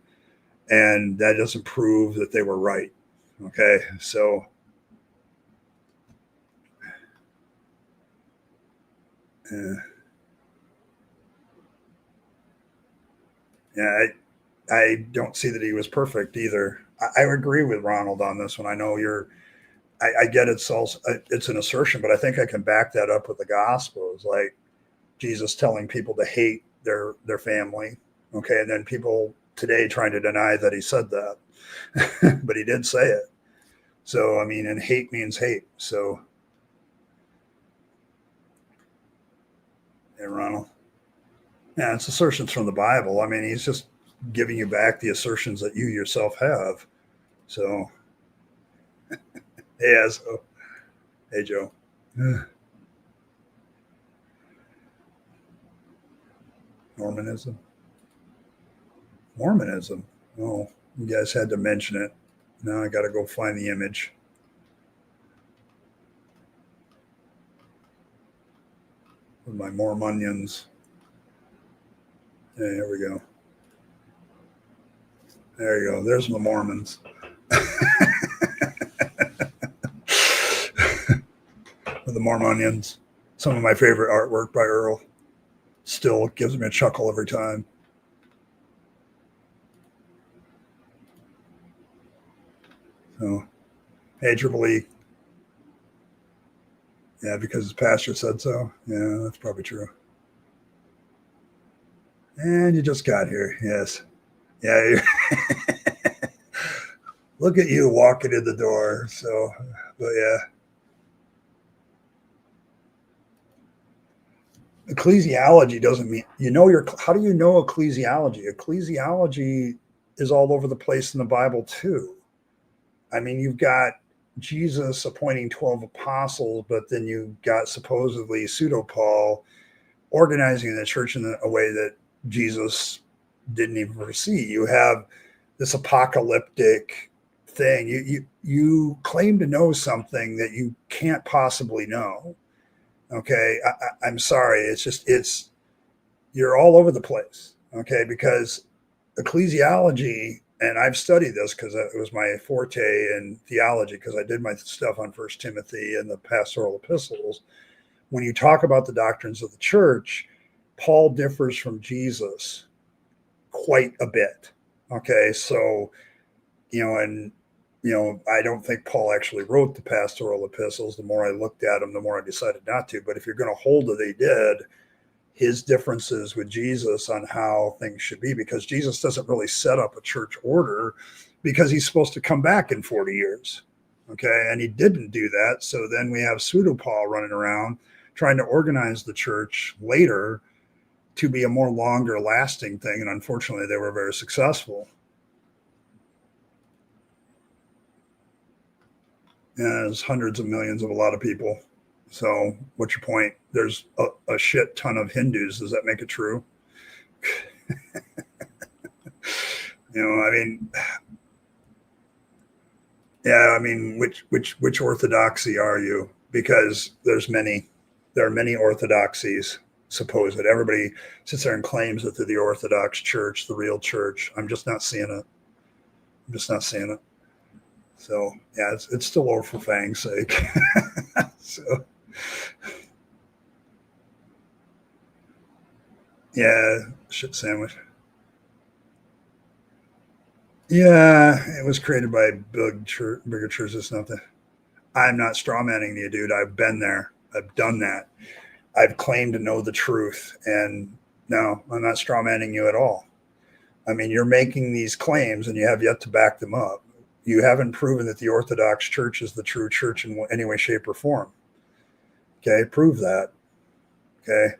and that doesn't prove that they were right. Okay, so yeah, I don't see that he was perfect either. I agree with Ronald on this one. I know I get it's also it's an assertion, but I think I can back that up with the Gospels, like Jesus telling people to hate their family. Okay, and then people today trying to deny that he said that, but he did say it. So I mean, and hate means hate. So Hey, Ronald. Yeah, it's assertions from the Bible. I mean, he's just giving you back the assertions that you yourself have. So, yeah. So, hey, Joe. Mormonism. Mormonism. Oh, you guys had to mention it. Now I got to go find the image with my Mormonians. Yeah, here we go. There you go. There's the Mormons. With the Mormonians. Some of my favorite artwork by Earl. Still gives me a chuckle every time. So, hey, Triple E. Yeah, because his pastor said so. Yeah, that's probably true. And you just got here. Yes. Yeah. Look at you walking in the door. So, but yeah. Ecclesiology doesn't mean, how do you know ecclesiology? Ecclesiology is all over the place in the Bible too. I mean, you've got Jesus appointing 12 apostles, but then you've got supposedly pseudo Paul organizing the church in a way that Jesus didn't even foresee. You have this apocalyptic thing. You claim to know something that you can't possibly know. Okay, I'm sorry. It's you're all over the place. Okay, because ecclesiology, and I've studied this because it was my forte in theology because I did my stuff on First Timothy and the pastoral epistles. When you talk about the doctrines of the church, Paul differs from Jesus quite a bit. Okay, so and I don't think Paul actually wrote the pastoral epistles. The more I looked at them, the more I decided not to. But if you're going to hold that they did, his differences with Jesus on how things should be, because Jesus doesn't really set up a church order because he's supposed to come back in 40 years. Okay. And he didn't do that. So then we have pseudo Paul running around trying to organize the church later to be a more longer lasting thing. And unfortunately, they were very successful. And there's hundreds of millions of a lot of people. So what's your point? There's a shit ton of Hindus. Does that make it true? I mean, yeah, I mean, which orthodoxy are you? Because there are many orthodoxies. Supposed everybody sits there and claims that they're the Orthodox Church, the real church. I'm just not seeing it. I'm just not seeing it. So yeah, it's still over for Fang's sake. So yeah, shit sandwich. Yeah, it was created by bigger churches. It's nothing. I'm not strawmanning you, dude. I've been there. I've done that. I've claimed to know the truth. And no, I'm not strawmanning you at all. I mean, you're making these claims and you have yet to back them up. You haven't proven that the Orthodox Church is the true church in any way, shape, or form. Okay, prove that. Okay.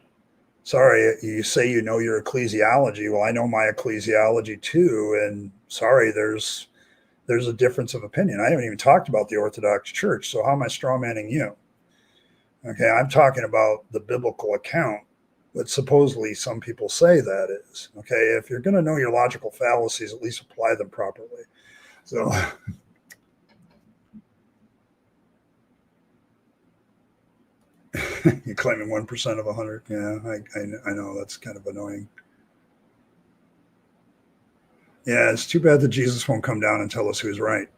Sorry, you say you know your ecclesiology. Well, I know my ecclesiology too. And sorry, there's a difference of opinion. I haven't even talked about the Orthodox Church. So how am I strawmanning you? Okay, I'm talking about the biblical account, but supposedly some people say that is. Okay, if you're going to know your logical fallacies, at least apply them properly. So you're claiming 1% of 100. Yeah, I know that's kind of annoying. Yeah, it's too bad that Jesus won't come down and tell us who's right.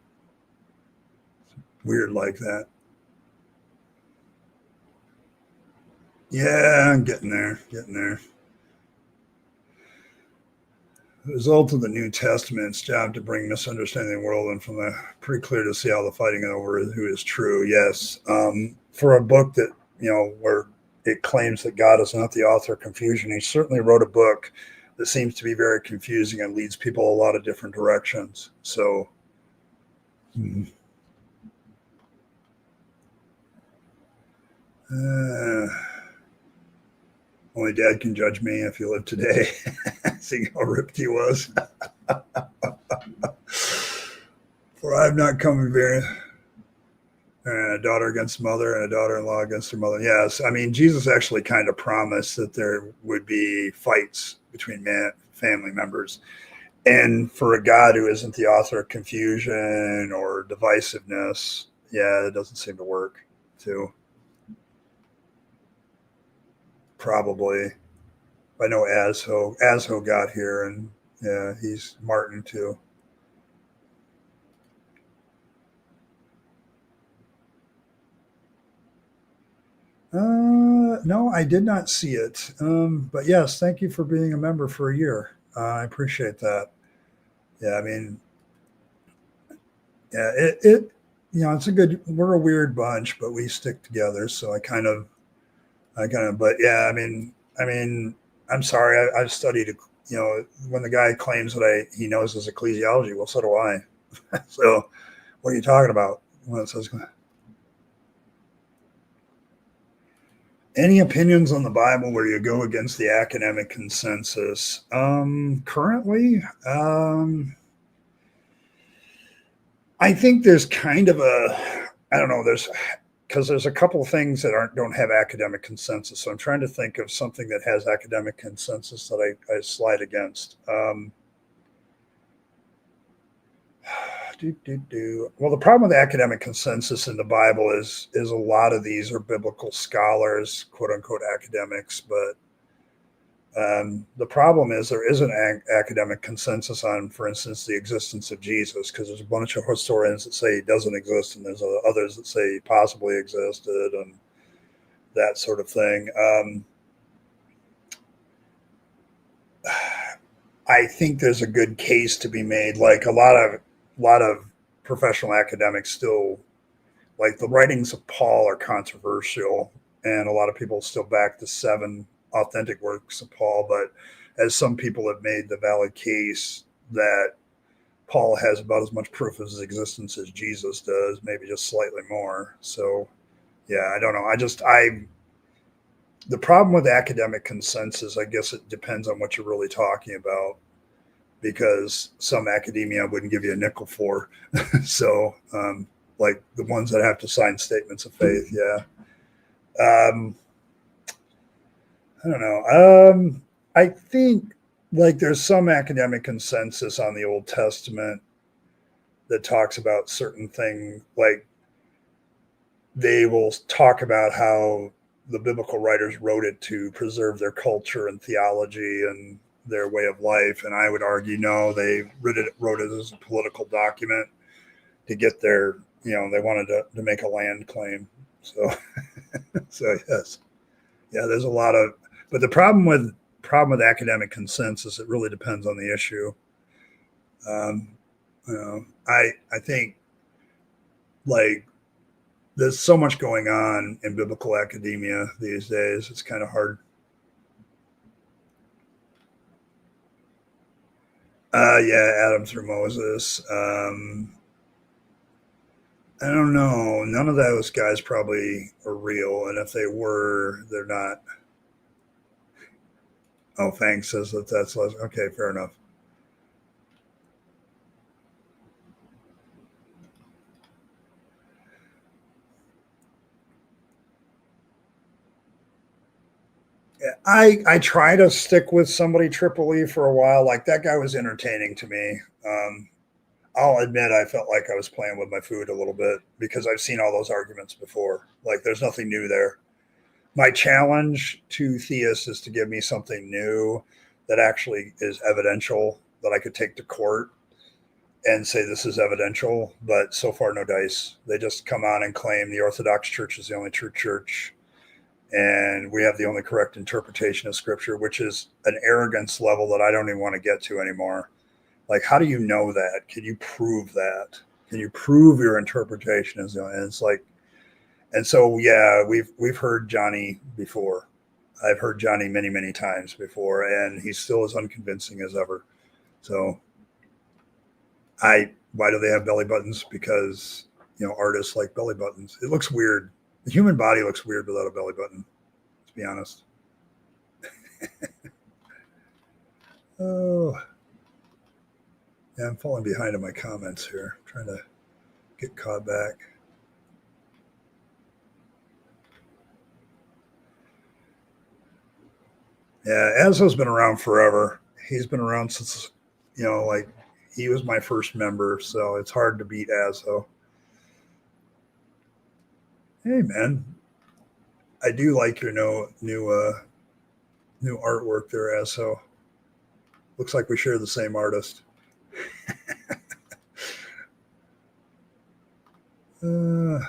Weird like that. Yeah, I'm getting there, getting there. The result of the New Testament's job to bring misunderstanding of the world, and from the pretty clear to see how the fighting over who is true. Yes, for a book that where it claims that God is not the author of confusion, he certainly wrote a book that seems to be very confusing and leads people a lot of different directions. So, uh, Only dad can judge me if you live today. See how ripped he was. For I've not come in very and a daughter against mother and a daughter-in-law against her mother. Yes, I mean Jesus actually kind of promised that there would be fights between family members, and for a God who isn't the author of confusion or divisiveness, yeah, it doesn't seem to work. Too probably. I know Asho got here, and yeah, he's Martin too. No, I did not see it. But yes, thank you for being a member for a year. I appreciate that. Yeah, I mean, yeah, it's a good. We're a weird bunch, but we stick together. So but yeah, I'm sorry. I've studied. When the guy claims that he knows his ecclesiology, well, so do I. So, what are you talking about when it says? Any opinions on the Bible where you go against the academic consensus? Currently, I think there's kind of I don't know, there's a couple of things that don't have academic consensus. So I'm trying to think of something that has academic consensus that I slide against. Well, the problem with academic consensus in the Bible is a lot of these are biblical scholars, quote unquote academics, but the problem is there isn't academic consensus on, for instance, the existence of Jesus, because there's a bunch of historians that say he doesn't exist, and there's others that say he possibly existed, and that sort of thing. I think there's a good case to be made. Like a lot of professional academics still, like the writings of Paul are controversial, and a lot of people still back the 7 authentic works of Paul. But as some people have made the valid case that Paul has about as much proof of his existence as Jesus does, maybe just slightly more. So, yeah, I don't know. The problem with academic consensus, I guess it depends on what you're really talking about, because some academia wouldn't give you a nickel for. So, like the ones that have to sign statements of faith. Yeah. I don't know. I think like there's some academic consensus on the Old Testament that talks about certain things. Like they will talk about how the biblical writers wrote it to preserve their culture and theology and their way of life. And I would argue, no, they wrote it as a political document to get they wanted to make a land claim. So, so yes, yeah, there's a lot of, but the problem with academic consensus, it really depends on the issue. Um, I think like there's so much going on in biblical academia these days. It's kind of hard. Yeah, Adam through Moses. I don't know. None of those guys probably are real, and if they were, they're not. Oh, thanks. Says that's less. Okay, fair enough. I try to stick with somebody triple E for a while. Like that guy was entertaining to me. I'll admit I felt like I was playing with my food a little bit because I've seen all those arguments before. Like there's nothing new there. My challenge to theists is to give me something new that actually is evidential that I could take to court and say this is evidential. But so far, no dice. They just come on and claim the Orthodox Church is the only true church, and we have the only correct interpretation of Scripture, which is an arrogance level that I don't even want to get to anymore. Like, how do you know that? Can you prove that? Can you prove your interpretation is? And it's like, and so yeah, we've heard Johnny before. I've heard Johnny many times before, and he's still as unconvincing as ever. So, why do they have belly buttons? Because artists like belly buttons. It looks weird. The human body looks weird without a belly button. To be honest. Oh, yeah, I'm falling behind in my comments here. I'm trying to get caught back. Yeah, Azo's been around forever. He's been around since, like he was my first member, so it's hard to beat Azo. Hey, man, I do like your new artwork there, Azo. Looks like we share the same artist. Uh,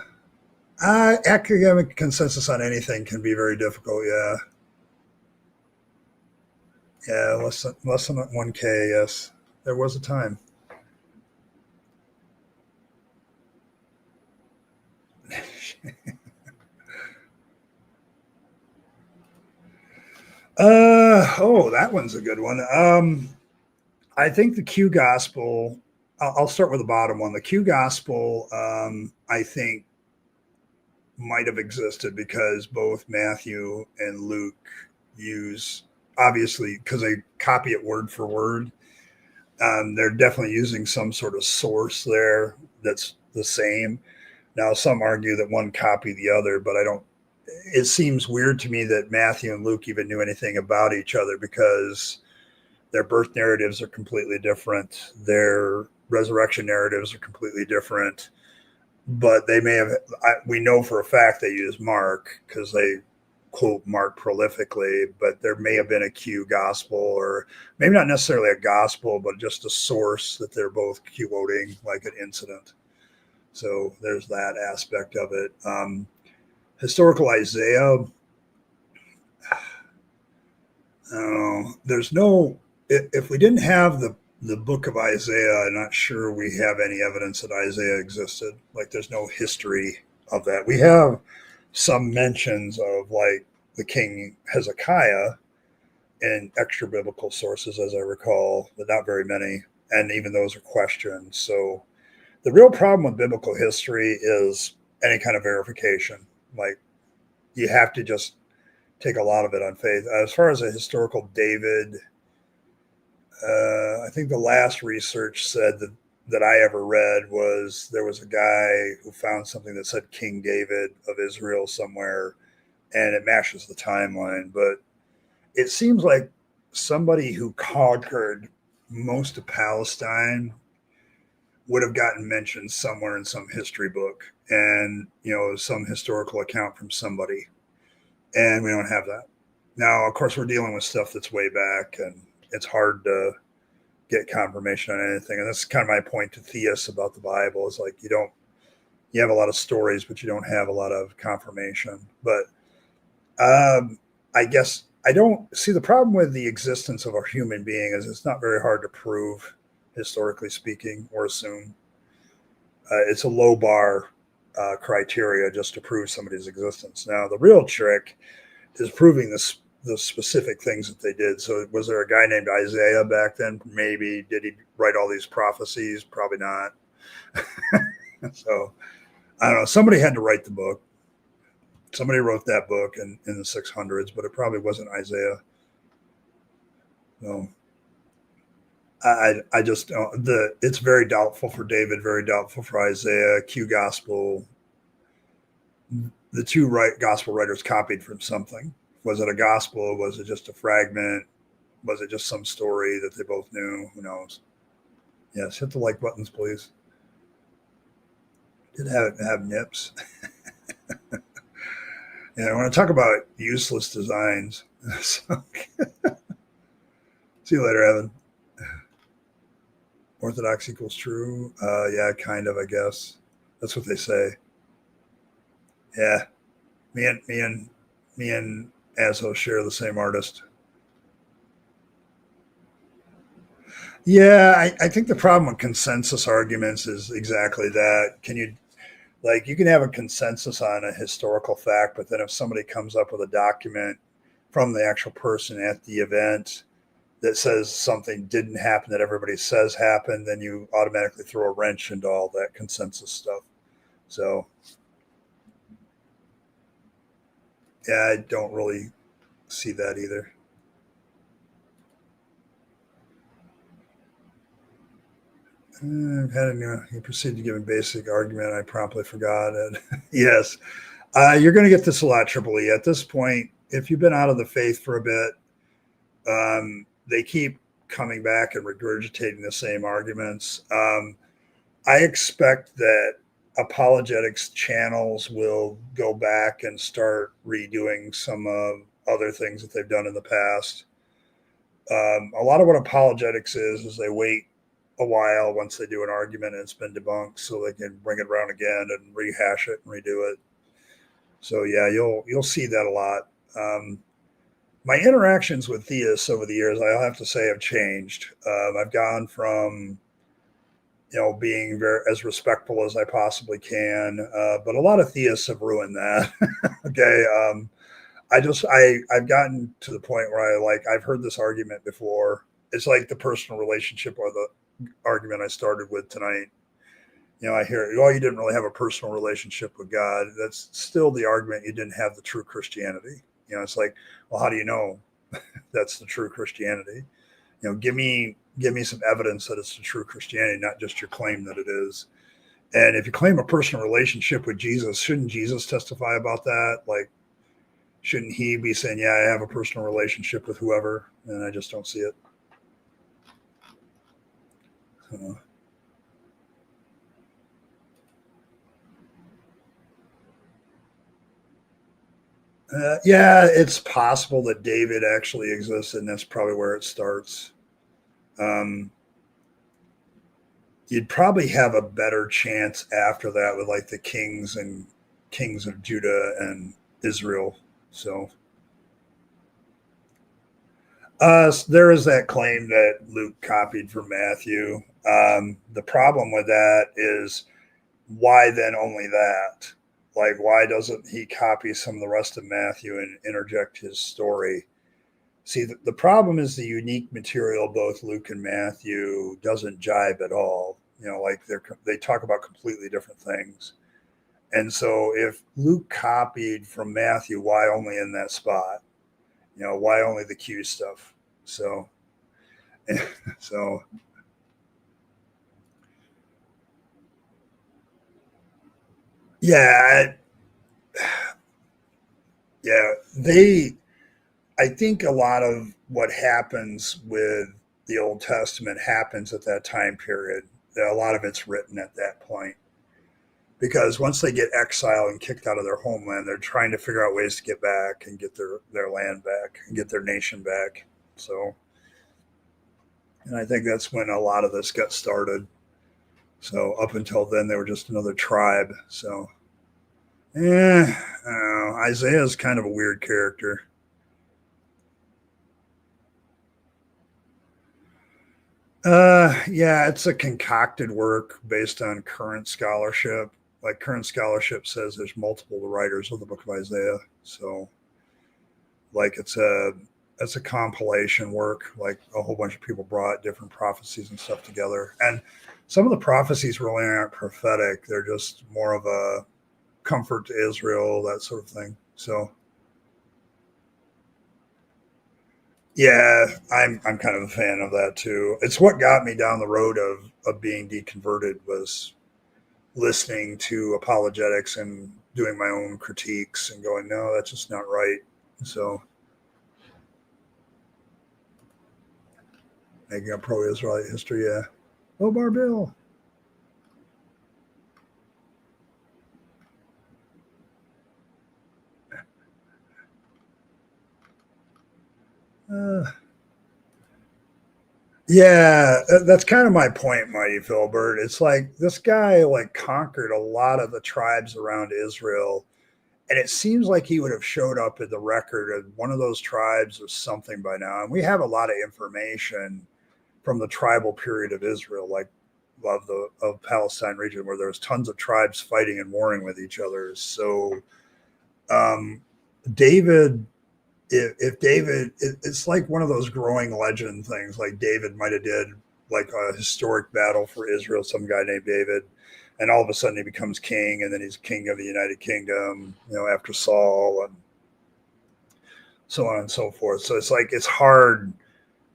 Academic consensus on anything can be very difficult. Yeah, yeah, less than 1K. Yes, there was a time. Oh, that one's a good one. I think the Q gospel. I'll start with the bottom one. The Q gospel, I think, might have existed because both Matthew and Luke use, obviously, because they copy it word for word. They're definitely using some sort of source there that's the same. Now, some argue that one copied the other, but I don't. It seems weird to me that Matthew and Luke even knew anything about each other because their birth narratives are completely different. Their resurrection narratives are completely different. But they may have, we know for a fact they use Mark because they quote Mark prolifically, but there may have been a Q gospel, or maybe not necessarily a gospel, but just a source that they're both quoting, like an incident. So there's that aspect of it. Historical Isaiah, there's no, if we didn't have the book of Isaiah, I'm not sure we have any evidence that Isaiah existed. Like there's no history of that. We have some mentions of like the king Hezekiah in extra biblical sources, as I recall, but not very many. And even those are questioned. So the real problem with biblical history is any kind of verification. Like you have to just take a lot of it on faith. As far as a historical David, I think the last research said that I ever read was there was a guy who found something that said King David of Israel somewhere, and it matches the timeline. But it seems like somebody who conquered most of Palestine would have gotten mentioned somewhere in some history book and some historical account from somebody, and we don't have that. Now, of course, we're dealing with stuff that's way back, and it's hard to get confirmation on anything. And that's kind of my point to theists about the Bible is like you have a lot of stories, but you don't have a lot of confirmation. But I guess I don't see the problem with the existence of a human being is it's not very hard to prove, historically speaking, or assume. It's a low bar criteria just to prove somebody's existence. Now, the real trick is proving the specific things that they did. So was there a guy named Isaiah back then? Maybe. Did he write all these prophecies? Probably not. So I don't know. Somebody had to write the book. Somebody wrote that book in the 600s, but it probably wasn't Isaiah. So I just don't, it's very doubtful for David, very doubtful for Isaiah. Q gospel, the two gospel writers copied from something. Was it a gospel? Was it just a fragment? Was it just some story that they both knew? Who knows? Yes, hit the like buttons, please. Did have nips? Yeah, I want to talk about useless designs. So, see you later, Evan. Orthodox equals true. Yeah, kind of. I guess that's what they say. Yeah, me and Azo share the same artist. Yeah, I think the problem with consensus arguments is exactly that. You can have a consensus on a historical fact, but then if somebody comes up with a document from the actual person at the event that says something didn't happen that everybody says happened, then you automatically throw a wrench into all that consensus stuff. So, yeah, I don't really see that either. You proceed to give a basic argument. I promptly forgot it. Yes. You're going to get this a lot, Triple E. At this point, if you've been out of the faith for a bit, they keep coming back and regurgitating the same arguments. I expect that apologetics channels will go back and start redoing some other things that they've done in the past. A lot of what apologetics is they wait a while once they do an argument and it's been debunked, so they can bring it around again and rehash it and redo it. So yeah, you'll see that a lot. My interactions with theists over the years, I'll have to say, have changed. I've gone from being very as respectful as I possibly can, but a lot of theists have ruined that. Okay, I've gotten to the point where I've heard this argument before. It's like the personal relationship or the argument I started with tonight. I hear, oh, you didn't really have a personal relationship with God. That's still the argument. You didn't have the true Christianity. It's like, well, how do you know that's the true Christianity? Give me some evidence that it's the true Christianity, not just your claim that it is. And if you claim a personal relationship with Jesus, shouldn't Jesus testify about that? Like, shouldn't he be saying, yeah, I have a personal relationship with whoever, and I just don't see it? Yeah, it's possible that David actually exists, and that's probably where it starts. Um, you'd probably have a better chance after that with like the kings of Judah and Israel. So there is that claim that Luke copied from Matthew. The problem with that is, why then only that? Like, why doesn't he copy some of the rest of Matthew and interject his story? See, the problem is the unique material, both Luke and Matthew, doesn't jibe at all. Like they talk about completely different things. And so if Luke copied from Matthew, why only in that spot? Why only the Q stuff? So, so yeah, yeah, I think a lot of what happens with the Old Testament happens at that time period. A lot of it's written at that point because once they get exiled and kicked out of their homeland, they're trying to figure out ways to get back and get their land back and get their nation back. So, and I think that's when a lot of this got started. So up until then, they were just another tribe. So, Isaiah is kind of a weird character. Yeah, it's a concocted work based on current scholarship. Like current scholarship says, there's multiple writers of the Book of Isaiah. So, like, it's a compilation work. Like a whole bunch of people brought different prophecies and stuff together, and some of the prophecies really aren't prophetic. They're just more of a comfort to Israel, that sort of thing. So, yeah, I'm kind of a fan of that too. It's what got me down the road of being deconverted was listening to apologetics and doing my own critiques and going, no, that's just not right. So making a pro-Israelite history, yeah. Oh, Bill. Uh, yeah, that's kind of my point, Mighty Filbert. It's like this guy like conquered a lot of the tribes around Israel, and it seems like he would have showed up in the record of one of those tribes or something by now. And we have a lot of information from the tribal period of Israel, like of Palestine region, where there's tons of tribes fighting and warring with each other. So um, David, if David, it's like one of those growing legend things. Like David might have did like a historic battle for Israel, some guy named David, and all of a sudden he becomes king, and then he's king of the United Kingdom, after Saul and so on and so forth. So it's like it's hard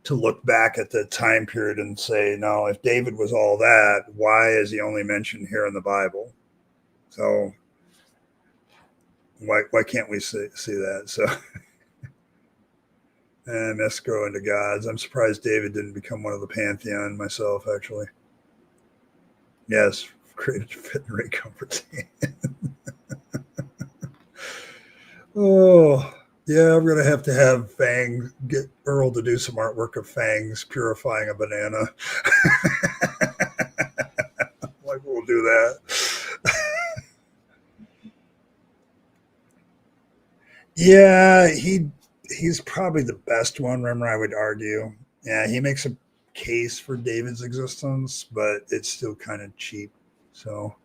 to look back at the time period and say, no, if David was all that, why is he only mentioned here in the Bible? So why can't we see that? So and let's go into gods. I'm surprised David didn't become one of the pantheon myself, actually. Yes, created to fit and Ray Comfort's hand. Oh, yeah, I'm going to have Fang get Earl to do some artwork of Fangs purifying a banana. Like, we'll do that. Yeah, he's probably the best one, remember, I would argue. Yeah, he makes a case for David's existence, but it's still kind of cheap. So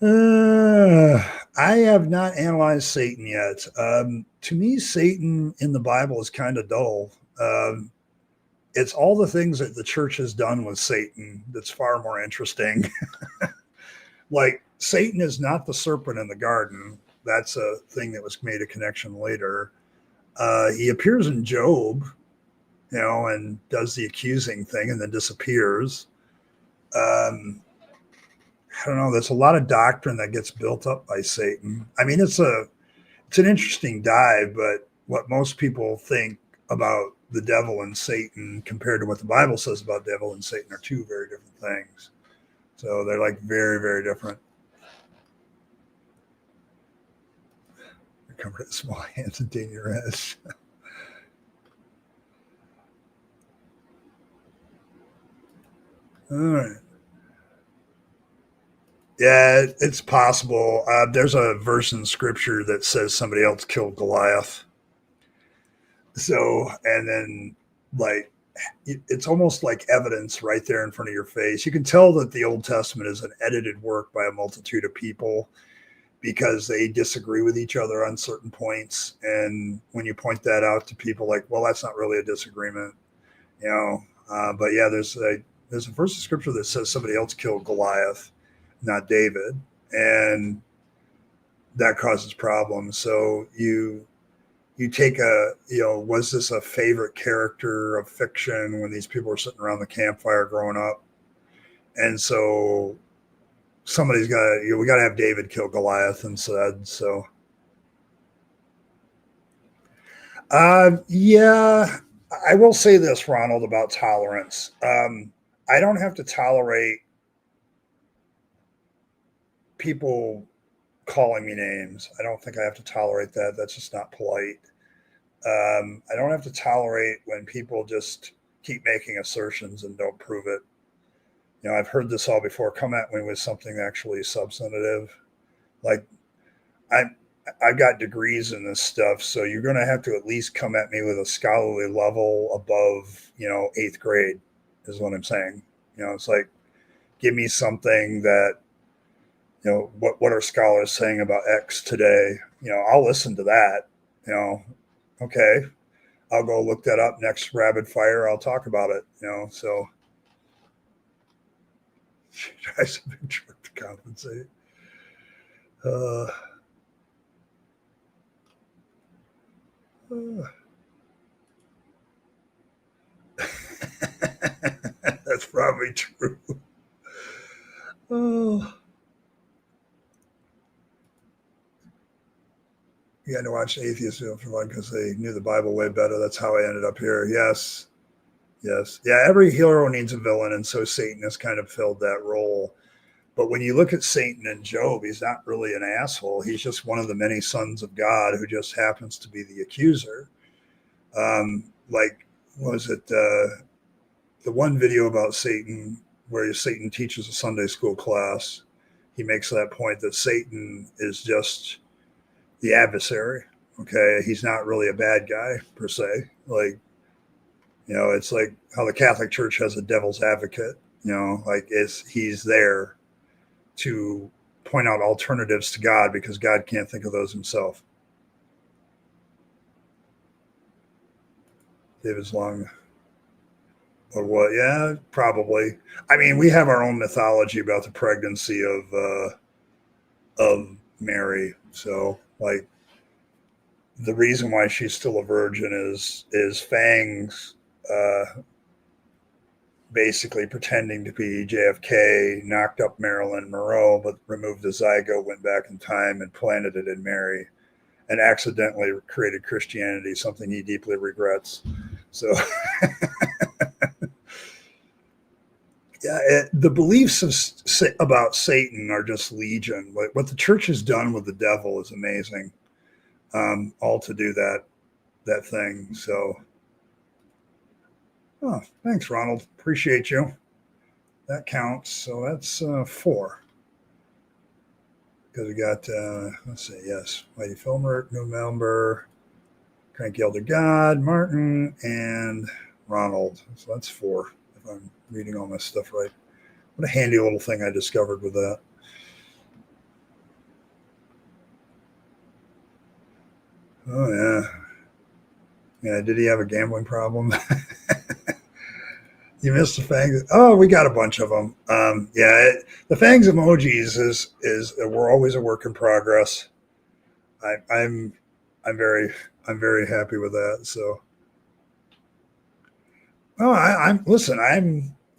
I have not analyzed Satan yet. To me, Satan in the Bible is kind of dull. It's all the things that the church has done with Satan that's far more interesting. Like, Satan is not the serpent in the garden. That's a thing that was made a connection later. He appears in Job, and does the accusing thing and then disappears. I don't know. There's a lot of doctrine that gets built up by Satan. I mean, it's an interesting dive, but what most people think about the devil and Satan compared to what the Bible says about devil and Satan are two very different things. So they're like very, very different. Covered at small hands and dangerous. All right. Yeah, it's possible. There's a verse in scripture that says somebody else killed Goliath. So, and then like, it's almost like evidence right there in front of your face. You can tell that the Old Testament is an edited work by a multitude of people because they disagree with each other on certain points. And when you point that out to people, like, well, that's not really a disagreement, but yeah, there's a verse of scripture that says somebody else killed Goliath, not David, and that causes problems. So you take was this a favorite character of fiction when these people were sitting around the campfire growing up? And so somebody's got to, we got to have David kill Goliath instead. So, yeah, I will say this, Ronald, about tolerance. I don't have to tolerate people calling me names. I don't think I have to tolerate that. That's just not polite. I don't have to tolerate when people just keep making assertions and don't prove it. I've heard this all before. Come at me with something actually substantive. Like, I've got degrees in this stuff, so you're going to have to at least come at me with a scholarly level above, eighth grade, is what I'm saying. It's like, give me something that, what are scholars saying about X today? I'll listen to that. Okay, I'll go look that up next rapid fire. I'll talk about it. So tries a big trick to compensate. That's probably true. Oh. You had to watch atheists for fun because they knew the Bible way better. That's how I ended up here. Yes. Yeah, every hero needs a villain, and so Satan has kind of filled that role. But when you look at Satan and Job, he's not really an asshole. He's just one of the many sons of God who just happens to be the accuser. Like, was it the one video about Satan where Satan teaches a Sunday school class? He makes that point that Satan is just the adversary. Okay, he's not really a bad guy per se. Like, it's like how the Catholic Church has a devil's advocate. Like, he's there to point out alternatives to God because God can't think of those himself. David's long. Or what? Yeah, probably. I mean, we have our own mythology about the pregnancy of Mary. So, like, the reason why she's still a virgin is Fangs basically pretending to be JFK, knocked up Marilyn Monroe, but removed the zygote, went back in time, and planted it in Mary, and accidentally created Christianity, something he deeply regrets. So, yeah, the beliefs about Satan are just legion. What the church has done with the devil is amazing. All to do that thing. So, oh, thanks, Ronald. Appreciate you. That counts. So that's 4. Because we got, let's see, yes, Lady Filmer, new member, Cranky Elder God, Martin, and Ronald. So that's 4, if I'm reading all my stuff right. What a handy little thing I discovered with that. Oh, yeah. Yeah, did he have a gambling problem? You missed the fangs. Oh, we got a bunch of them. The fangs emojis is we're always a work in progress. I'm very happy with that. So, oh, I'm listen.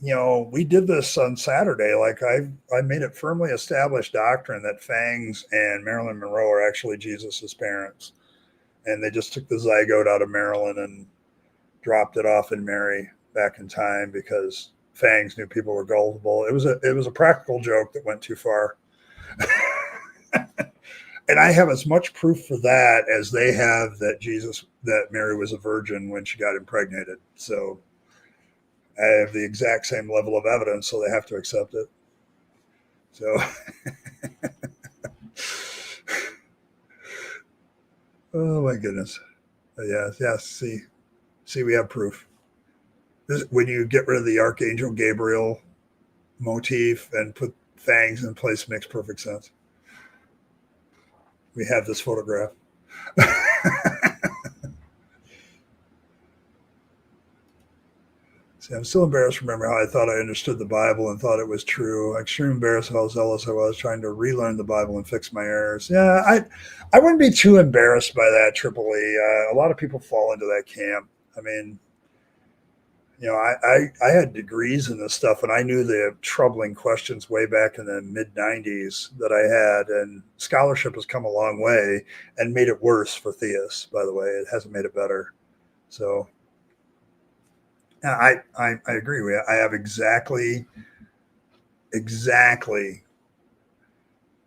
We did this on Saturday. Like I made it firmly established doctrine that Fangs and Marilyn Monroe are actually Jesus's parents, and they just took the zygote out of Marilyn and dropped it off in Mary back in time because Fangs knew people were gullible. It was a practical joke that went too far. And I have as much proof for that as they have that Mary was a virgin when she got impregnated. So I have the exact same level of evidence, so they have to accept it. So, oh my goodness. Yes. See, we have proof. When you get rid of the Archangel Gabriel motif and put Fangs in place, makes perfect sense. We have this photograph. See, I'm still embarrassed to remember how I thought I understood the Bible and thought it was true. I'm extremely embarrassed how zealous I was trying to relearn the Bible and fix my errors. Yeah, I wouldn't be too embarrassed by that, Triple E. A lot of people fall into that camp. I mean, I had degrees in this stuff, and I knew the troubling questions way back in the mid 90s that I had, and scholarship has come a long way and made it worse for theists, by the way. It hasn't made it better. So I agree. I have exactly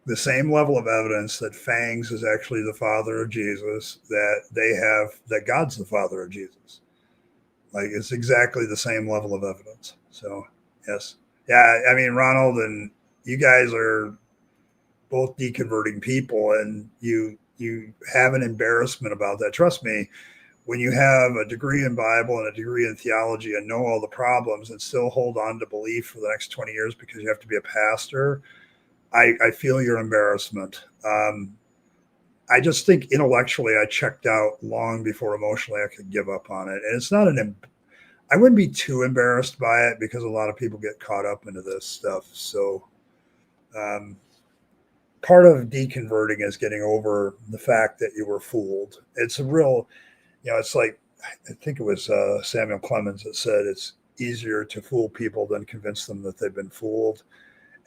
the same level of evidence that Fangs is actually the father of Jesus, that God's the father of Jesus. Like, it's exactly the same level of evidence. So, yes. Yeah, I mean, Ronald and you guys are both deconverting people, and you have an embarrassment about that. Trust me, when you have a degree in Bible and a degree in theology and know all the problems and still hold on to belief for the next 20 years because you have to be a pastor, I feel your embarrassment. I just think intellectually I checked out long before emotionally I could give up on it. And it's not I wouldn't be too embarrassed by it because a lot of people get caught up into this stuff. So part of deconverting is getting over the fact that you were fooled. It's a real, it's like, I think it was Samuel Clemens that said it's easier to fool people than convince them that they've been fooled.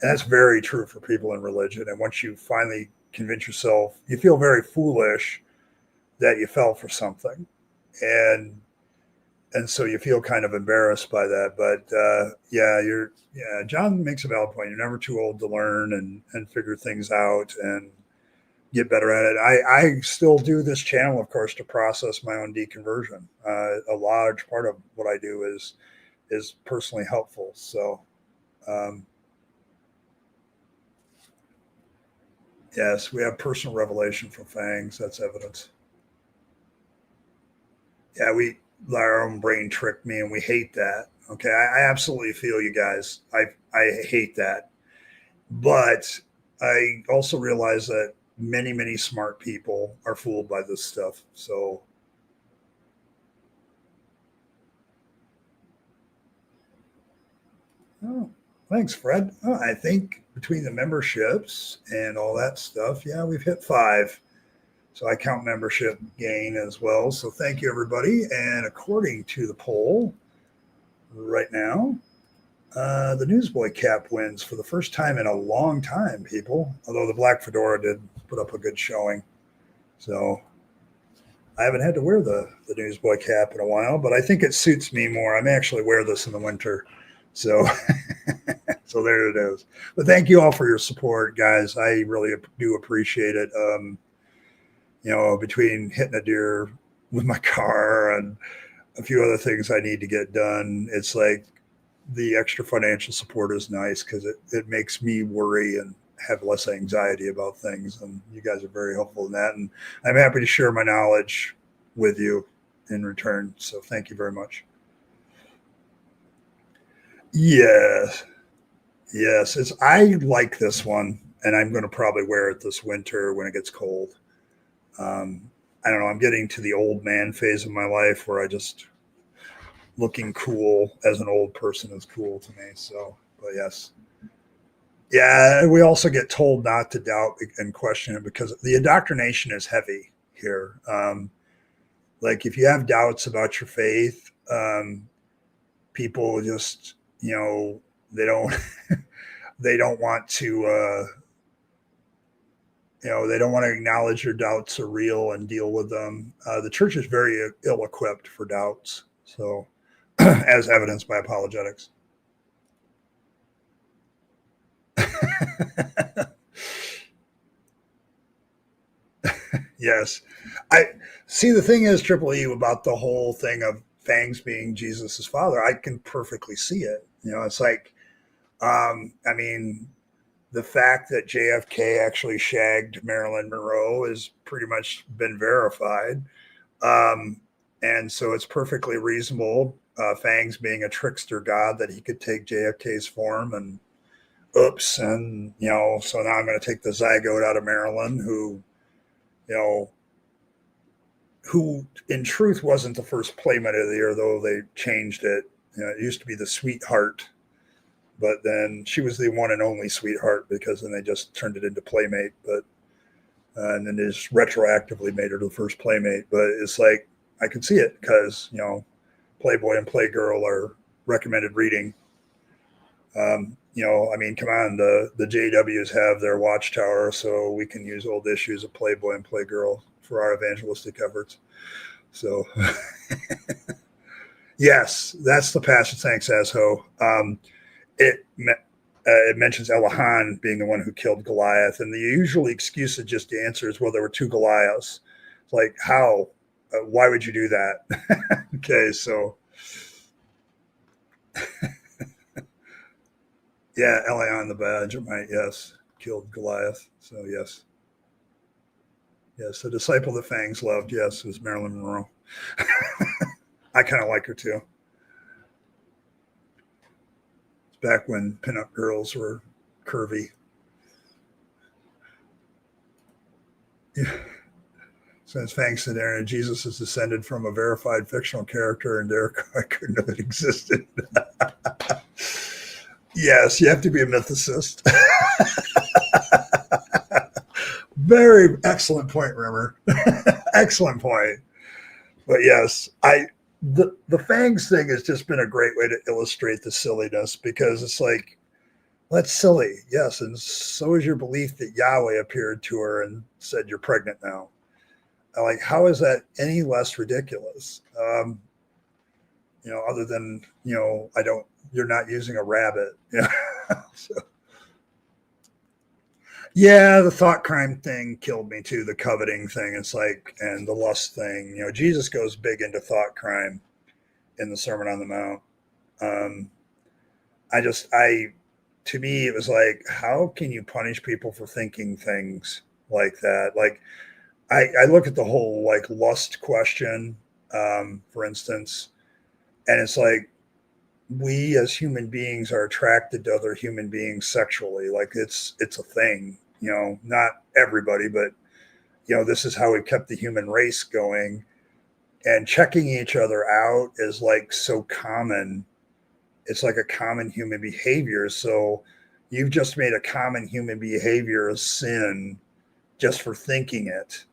And that's very true for people in religion. And once you finally convince yourself, you feel very foolish that you fell for something. And so you feel kind of embarrassed by that. But John makes a valid point. You're never too old to learn and figure things out and get better at it. I still do this channel, of course, to process my own deconversion. A large part of what I do is personally helpful. So, yes, we have personal revelation from Fangs. That's evidence. Yeah, our own brain tricked me, and we hate that. Okay, I absolutely feel you guys. I hate that, but I also realize that many smart people are fooled by this stuff. So, oh, thanks, Fred. Oh, I think between the memberships and all that stuff, yeah, we've hit 5. So I count membership gain as well. So thank you, everybody. And according to the poll right now, the Newsboy cap wins for the first time in a long time, people. Although the Black Fedora did put up a good showing. So I haven't had to wear the Newsboy cap in a while, but I think it suits me more. I may actually wear this in the winter. So, so there it is. But thank you all for your support, guys. I really do appreciate it. Between hitting a deer with my car and a few other things I need to get done, it's like the extra financial support is nice because it makes me worry and have less anxiety about things. And you guys are very helpful in that. And I'm happy to share my knowledge with you in return. So thank you very much. Yes. Yes. I like this one, and I'm going to probably wear it this winter when it gets cold. I don't know. I'm getting to the old man phase of my life where I just looking cool as an old person is cool to me. So, but yes. Yeah. We also get told not to doubt and question it because the indoctrination is heavy here. Like if you have doubts about your faith, people just, they don't, they don't want to, they don't want to acknowledge your doubts are real and deal with them. The church is very ill-equipped for doubts, so as evidenced by apologetics. Yes, I see. The thing is, Triple E, about the whole thing of Fangs being Jesus's father, I can perfectly see it. It's like, I mean, the fact that JFK actually shagged Marilyn Monroe has pretty much been verified. And so it's perfectly reasonable, Fangs being a trickster god, that he could take JFK's form and oops. And, so now I'm going to take the zygote out of Marilyn, who in truth wasn't the first playmate of the year, though they changed it. It used to be the sweetheart. But then she was the one and only sweetheart because then they just turned it into playmate. But and then they just retroactively made her the first playmate. But it's like I can see it because Playboy and Playgirl are recommended reading. I mean, come on, the JWs have their Watchtower, so we can use old issues of Playboy and Playgirl for our evangelistic efforts. So, yes, that's the passage. Thanks, Asho. It mentions Elahan being the one who killed Goliath, and the usual excuse that just answers, well, there were two Goliaths. It's like, how? Why would you do that? Okay, so yeah, Elion the Badgerite, yes, killed Goliath. So yes, the disciple that Fangs loved, yes, was Marilyn Monroe. I kind of like her too. It's back when pinup girls were curvy. Yeah. Since Fangs said Aaron, Jesus is descended from a verified fictional character, and Derek, I couldn't have it existed. Yes, you have to be a mythicist. Very excellent point, Rimmer. Excellent point. But yes, the Fangs thing has just been a great way to illustrate the silliness because it's like, that's silly. Yes, and so is your belief that Yahweh appeared to her and said, "You're pregnant now." Like, how is that any less ridiculous? Other than, you're not using a rabbit. So, yeah, the thought crime thing killed me too. The coveting thing. It's like, and the lust thing, Jesus goes big into thought crime in the Sermon on the Mount. To me, it was like, how can you punish people for thinking things like that? Like, I look at the whole like lust question, for instance, and it's like we as human beings are attracted to other human beings sexually. Like it's a thing, not everybody, but this is how we kept the human race going. And checking each other out is like so common. It's like a common human behavior. So you've just made a common human behavior a sin just for thinking it.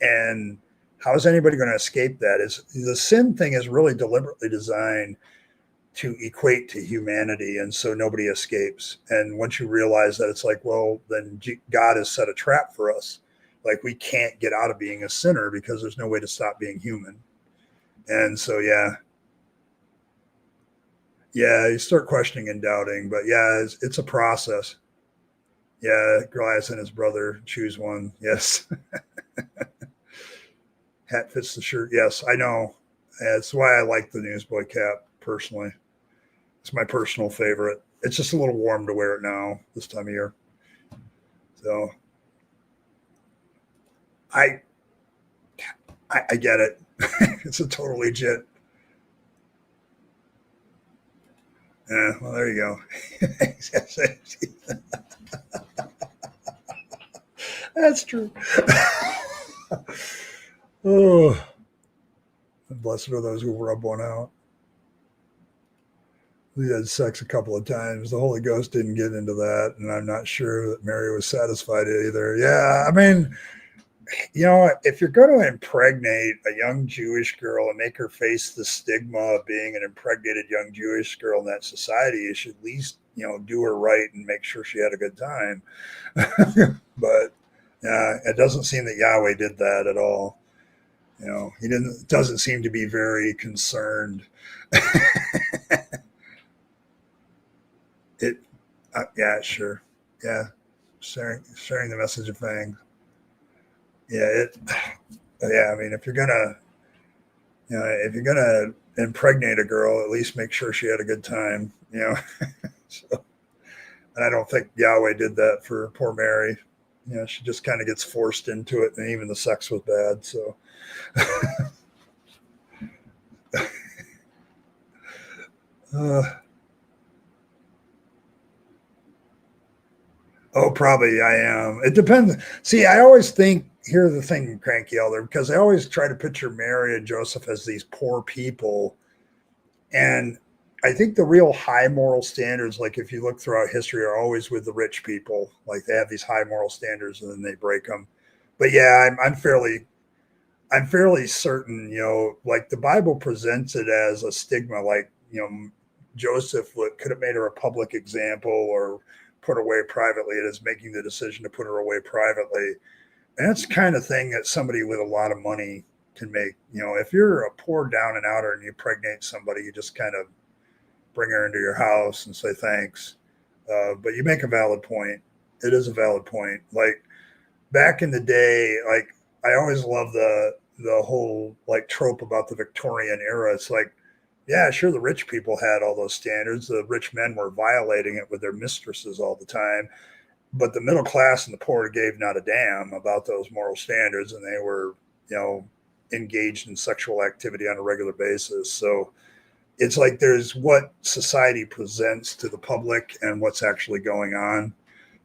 And how is anybody going to escape that? Is the sin thing is really deliberately designed to equate to humanity, and so nobody escapes. And once you realize that, it's like, well, then God has set a trap for us. Like, we can't get out of being a sinner because there's no way to stop being human. And so, yeah, you start questioning and doubting. But yeah, it's a process. Yeah, Goliath and his brother choose one. Yes. Hat fits the shirt. Yes, I know. That's why I like the newsboy cap personally. It's my personal favorite. It's just a little warm to wear it now this time of year. So I get it. It's a total legit. Yeah, well, there you go. That's true. Oh, blessed are those who rub one out. We had sex a couple of times. The Holy Ghost didn't get into that, and I'm not sure that Mary was satisfied either. Yeah, I mean, if you're going to impregnate a young Jewish girl and make her face the stigma of being an impregnated young Jewish girl in that society, you should at least, do her right and make sure she had a good time. But yeah, it doesn't seem that Yahweh did that at all. He doesn't seem to be very concerned. Yeah, sure. Yeah. Sharing the message of things. Yeah, I mean, if you're gonna impregnate a girl, at least make sure she had a good time. So, and I don't think Yahweh did that for poor Mary. She just kind of gets forced into it, and even the sex was bad. So, oh, probably I am. It depends. See, I always think, here's the thing, Cranky Elder, because I always try to picture Mary and Joseph as these poor people. And I think the real high moral standards, like if you look throughout history, are always with the rich people. Like they have these high moral standards and then they break them. But yeah, I'm fairly certain, like the Bible presents it as a stigma, like, Joseph could have made her a public example or put her away privately. It is making the decision to put her away privately. And that's the kind of thing that somebody with a lot of money can make. If you're a poor down and outer and you pregnate somebody, you just kind of bring her into your house and say thanks. But you make a valid point. It is a valid point. Like back in the day, like I always love the whole like trope about the Victorian era. It's like, yeah, sure, the rich people had all those standards. The rich men were violating it with their mistresses all the time. But the middle class and the poor gave not a damn about those moral standards, and they were, engaged in sexual activity on a regular basis. So it's like there's what society presents to the public and what's actually going on.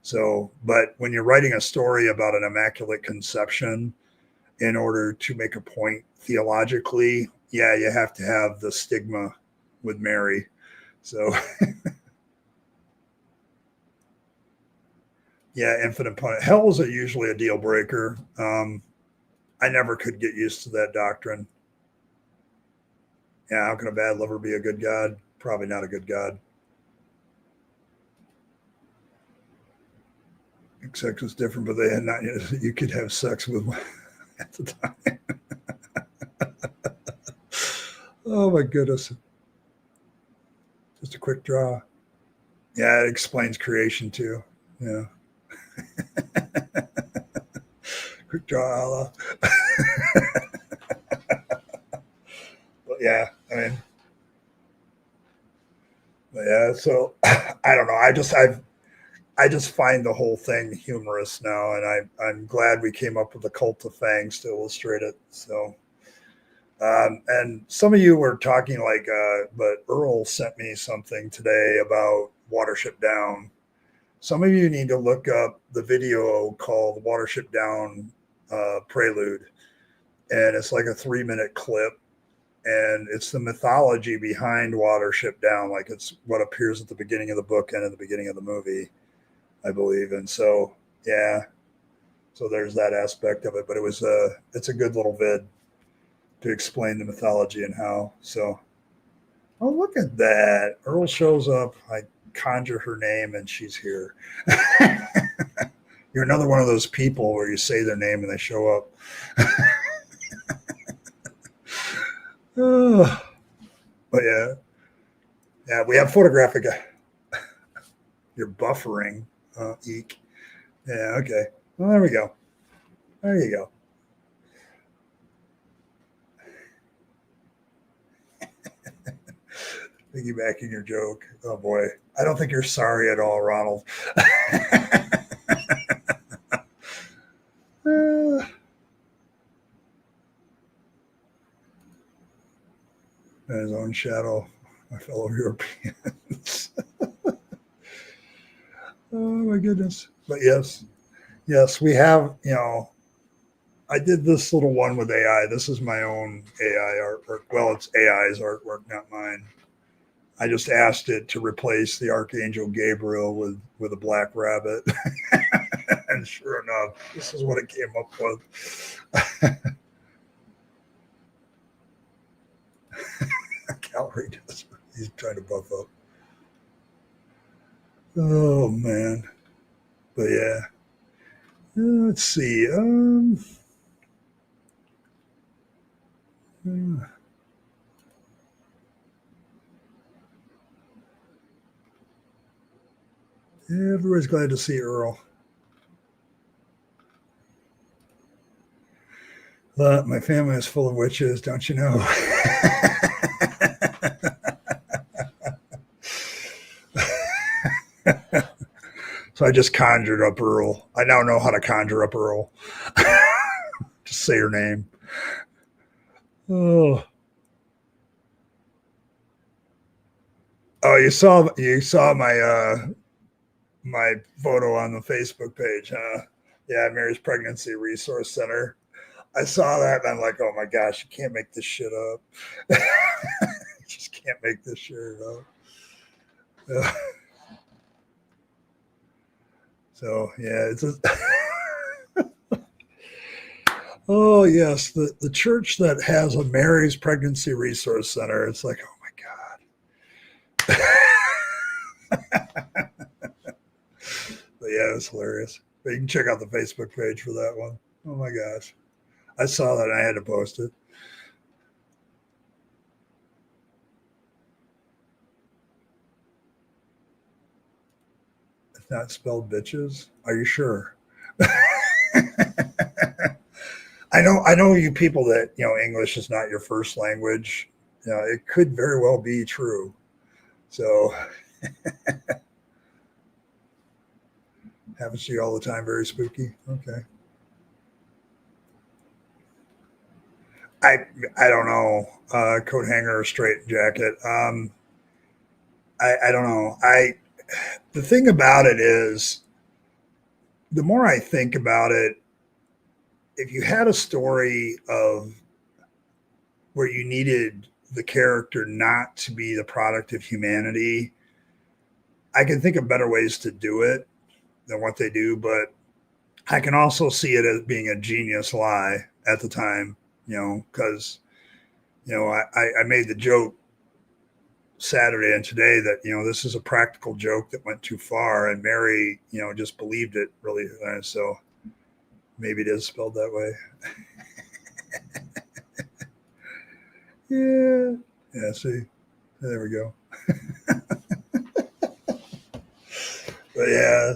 So, but when you're writing a story about an immaculate conception in order to make a point theologically, yeah, you have to have the stigma with Mary. So, yeah, infinite punishment. Hells are usually a deal breaker. I never could get used to that doctrine. Yeah, how can a bad lover be a good God? Probably not a good God. Sex was different, but they had not. You could have sex with one at the time. Oh my goodness! Just a quick draw. Yeah, it explains creation too. Yeah. Quick draw, Allah. But yeah, I mean, yeah. So I don't know. I just find the whole thing humorous now, and I'm glad we came up with the cult of fangs to illustrate it. So, and some of you were talking like, but Earl sent me something today about Watership Down. Some of you need to look up the video called Watership Down Prelude, and it's like a 3-minute clip, and it's the mythology behind Watership Down, like it's what appears at the beginning of the book and at the beginning of the movie, I believe. And so, yeah, So there's that aspect of it. But it's a good little vid to explain the mythology and how. So, oh, look at that. Earl shows up. I conjure her name and she's here. You're another one of those people where you say their name and they show up. But yeah, we have photographic. You're buffering, eek. Yeah, okay. Well, there we go. There you go. Piggybacking your joke. Oh boy, I don't think you're sorry at all, Ronald. His own shadow, my fellow Europeans. Oh my goodness. But yes, we have, I did this little one with AI. This is my own AI artwork. Well, it's AI's artwork, not mine. I just asked it to replace the Archangel Gabriel with a black rabbit. And sure enough, this is what it came up with. Calorie does. He's trying to buff up. Oh man. But yeah. Let's see. Everybody's glad to see Earl. My family is full of witches, don't you know? So I just conjured up Earl. I now know how to conjure up Earl. Just say her name. Oh, you saw my photo on the Facebook page, huh? Yeah, Mary's Pregnancy Resource Center. I saw that and I'm like, oh my gosh, you can't make this shit up. You just can't make this shit up. So yeah, it's oh yes, the church that has a Mary's Pregnancy Resource Center. It's like, oh my god. But yeah, it's hilarious. But you can check out the Facebook page for that one. Oh my gosh. I saw that and I had to post it. It's not spelled bitches. Are you sure? I know you people that, English is not your first language. It could very well be true. So happens to you all the time. Very spooky. Okay. I don't know. Coat hanger or straight jacket. I don't know. The thing about it is, the more I think about it, if you had a story of where you needed the character not to be the product of humanity, I can think of better ways to do it than what they do. But I can also see it as being a genius lie at the time, because, I made the joke Saturday and today that, this is a practical joke that went too far, and Mary, just believed it really. So maybe it is spelled that way. Yeah. See, there we go. But yeah,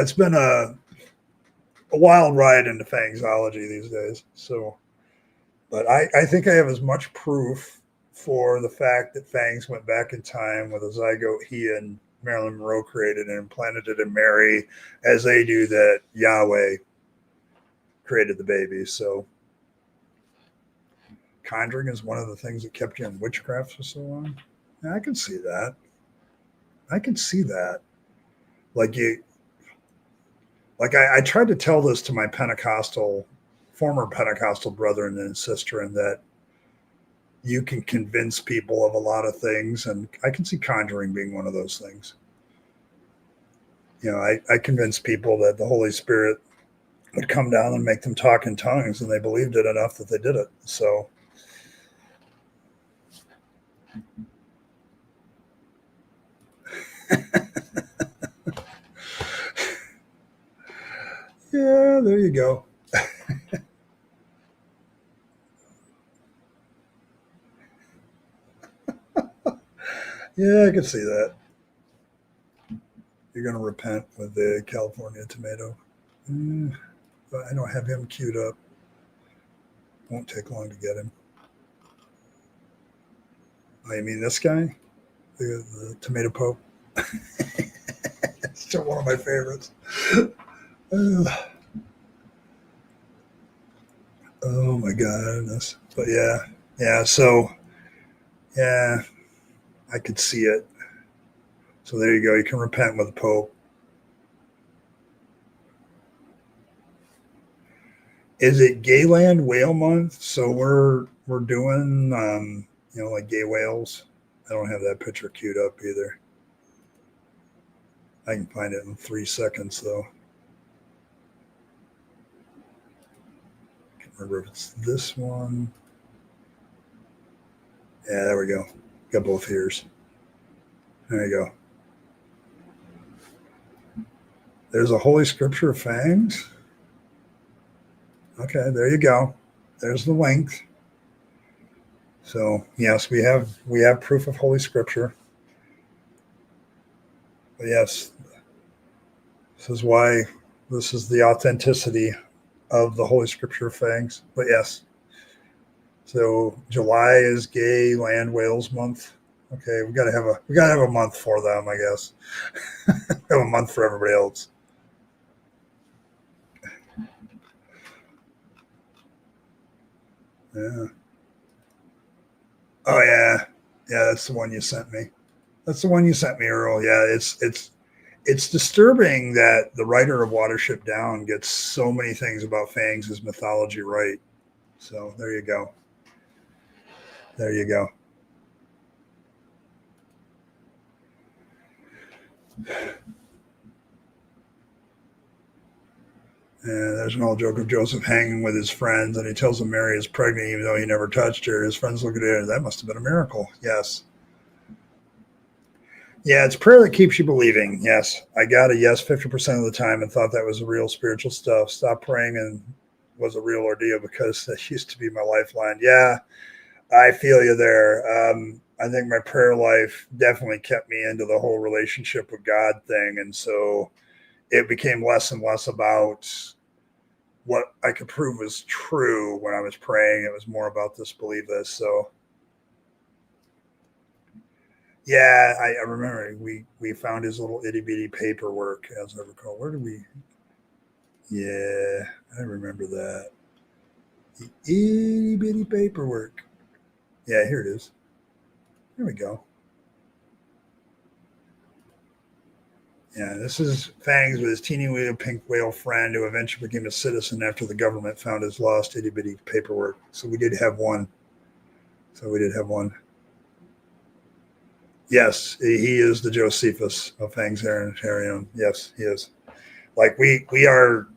it's been a wild ride into Fangsology these days. So, but I think I have as much proof for the fact that Fangs went back in time with a zygote he and Marilyn Monroe created and implanted it in Mary as they do that Yahweh created the baby. So conjuring is one of the things that kept you in witchcraft for so long. Yeah, I can see that. I tried to tell this to my former Pentecostal brethren and sister, and that you can convince people of a lot of things, and I can see conjuring being one of those things. I convince people that the Holy Spirit would come down and make them talk in tongues, and they believed it enough that they did it. So yeah, there you go. Yeah, I can see that. You're going to repent with the California tomato. But I don't have him queued up. Won't take long to get him. Oh, you mean this guy? The tomato pope? It's still one of my favorites. Oh my goodness. But yeah. So yeah, I could see it. So there you go. You can repent with the Pope. Is it Gayland Whale Month? So we're doing like gay whales. I don't have that picture queued up either. I can find it in 3 seconds though. I can't remember if it's this one. Yeah, there we go. Got both ears. There you go. There's a Holy Scripture of Fangs. Okay, there you go. There's the link. So yes, we have proof of Holy Scripture. But yes, this is the authenticity of the Holy Scripture of Fangs. But yes, so July is Gay Land Whales Month. Okay, we gotta have a month for them, I guess. Have a month for everybody else. Yeah. Oh yeah. That's the one you sent me. That's the one you sent me, Earl. Yeah, it's disturbing that the writer of Watership Down gets so many things about Fangs' mythology right. So there you go. There you go. And there's an old joke of Joseph hanging with his friends, and he tells them Mary is pregnant, even though he never touched her. His friends look at it, and that must have been a miracle. Yes. Yeah, it's prayer that keeps you believing. Yes. I got a yes 50% of the time and thought that was real spiritual stuff. Stopped praying and was a real ordeal because that used to be my lifeline. Yeah, I feel you there. I think my prayer life definitely kept me into the whole relationship with God thing. And so it became less and less about what I could prove was true when I was praying. It was more about this, believe this. So yeah, I remember we found his little itty bitty paperwork, as I recall. Where did we? Yeah, I remember that. The itty bitty paperwork. Yeah, here it is. Here we go. Yeah, this is Fangs with his teeny whale pink whale friend who eventually became a citizen after the government found his lost itty bitty paperwork. So we did have one. So we did have one. Yes, he is the Josephus of Fangs Hereditarium. Yes, he is. Like we are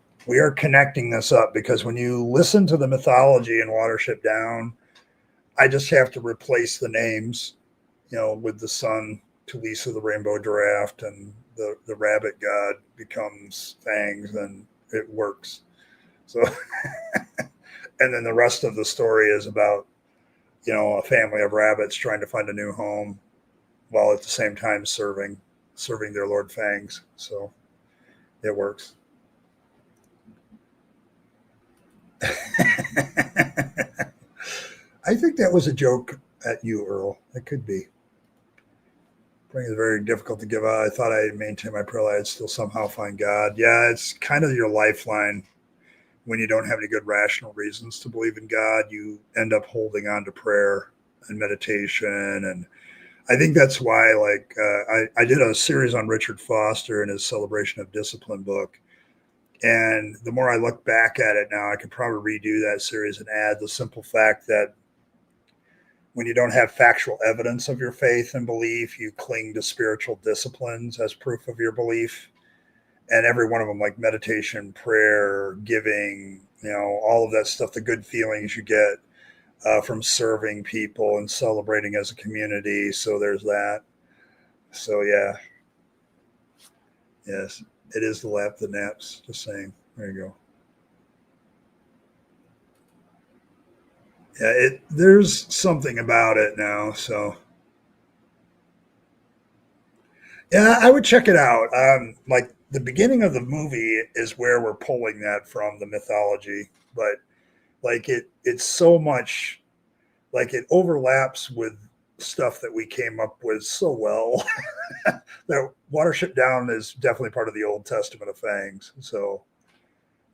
connecting this up because when you listen to the mythology in Watership Down, I just have to replace the names, with the sun to Lisa the Rainbow Draft, and the rabbit god becomes Fangs, and it works. So, and then the rest of the story is about a family of rabbits trying to find a new home while at the same time serving their Lord Fangs. So it works. I think that was a joke at you, Earl. It could be. Praying is very difficult to give out. I thought I maintained my prayer life, I'd still somehow find God. Yeah, it's kind of your lifeline. When you don't have any good rational reasons to believe in God, you end up holding on to prayer and meditation. And I think that's why, I did a series on Richard Foster and his Celebration of Discipline book. And the more I look back at it now, I could probably redo that series and add the simple fact that when you don't have factual evidence of your faith and belief, you cling to spiritual disciplines as proof of your belief. and every one of them, like meditation, prayer, giving, all of that stuff, the good feelings you get from serving people and celebrating as a community. So there's that. So yeah, yes, it is the lap that naps. Just saying. There you go. Yeah, there's something about it now. So yeah, I would check it out. Like the beginning of the movie is where we're pulling that from, the mythology, but like it's so much, like it overlaps with stuff that we came up with so well. That Watership Down is definitely part of the Old Testament of Fangs. So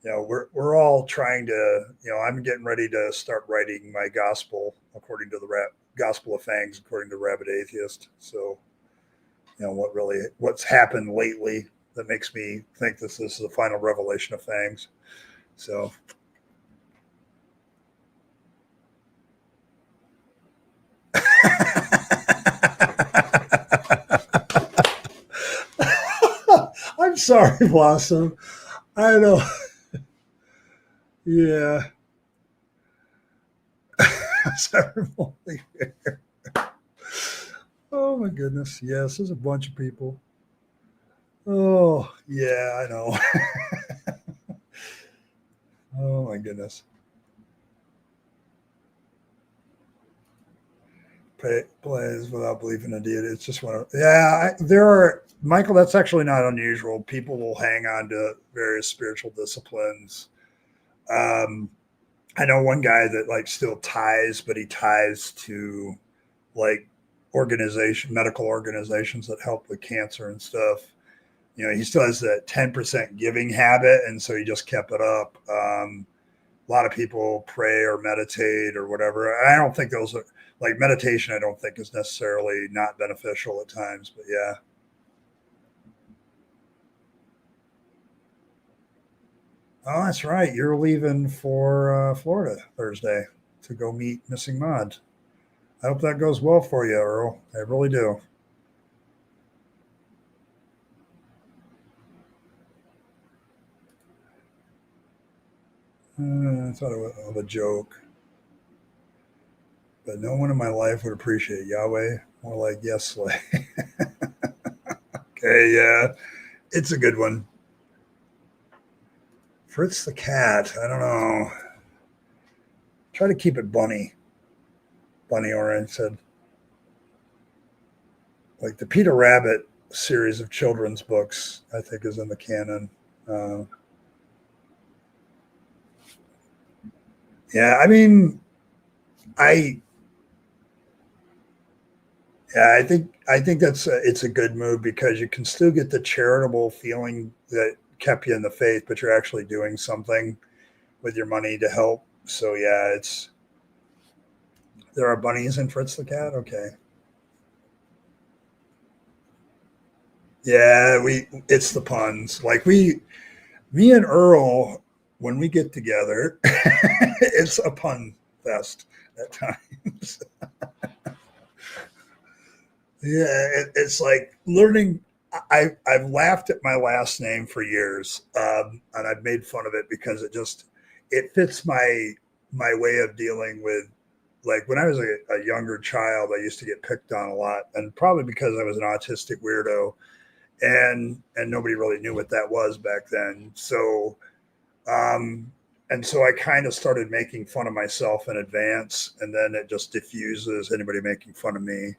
we're all trying to, I'm getting ready to start writing my gospel according to the Gospel of Fangs according to Rabyd Atheist. So what's happened lately that makes me think this is the final revelation of Fangs. So I'm sorry, Blossom. I know. Yeah. Ceremony. Oh my goodness. Yes, there's a bunch of people. Oh, yeah, I know. Oh my goodness. Plays without believing in a deity. It's just one of, yeah, there are, Michael, that's actually not unusual. People will hang on to various spiritual disciplines. Um, I know one guy that like still ties, but he ties to like medical organizations that help with cancer and stuff. He still has that 10% giving habit, and so he just kept it up. A lot of people pray or meditate or whatever. I don't think those are, like meditation, I don't think is necessarily not beneficial at times, but yeah. Oh, that's right. You're leaving for Florida Thursday to go meet Missing Mod. I hope that goes well for you, Earl. I really do. I thought it was a joke, but no one in my life would appreciate Yahweh more like yes, like. Okay, yeah, it's a good one. Fritz the cat. I don't know. Try to keep it bunny oriented. Like the Peter Rabbit series of children's books, I think is in the canon. Uh, yeah, I mean, I yeah, I think it's a good move because you can still get the charitable feeling that kept you in the faith, but you're actually doing something with your money to help. So yeah, there are bunnies in Fritz the cat. Okay, yeah, it's the puns. Like me and Earl, when we get together, it's a pun fest at times. Yeah, it's like learning. I've laughed at my last name for years, and I've made fun of it because it fits my way of dealing with, like when I was a younger child, I used to get picked on a lot, and probably because I was an autistic weirdo, and nobody really knew what that was back then. Um, so I kind of started making fun of myself in advance, and then it just diffuses anybody making fun of me,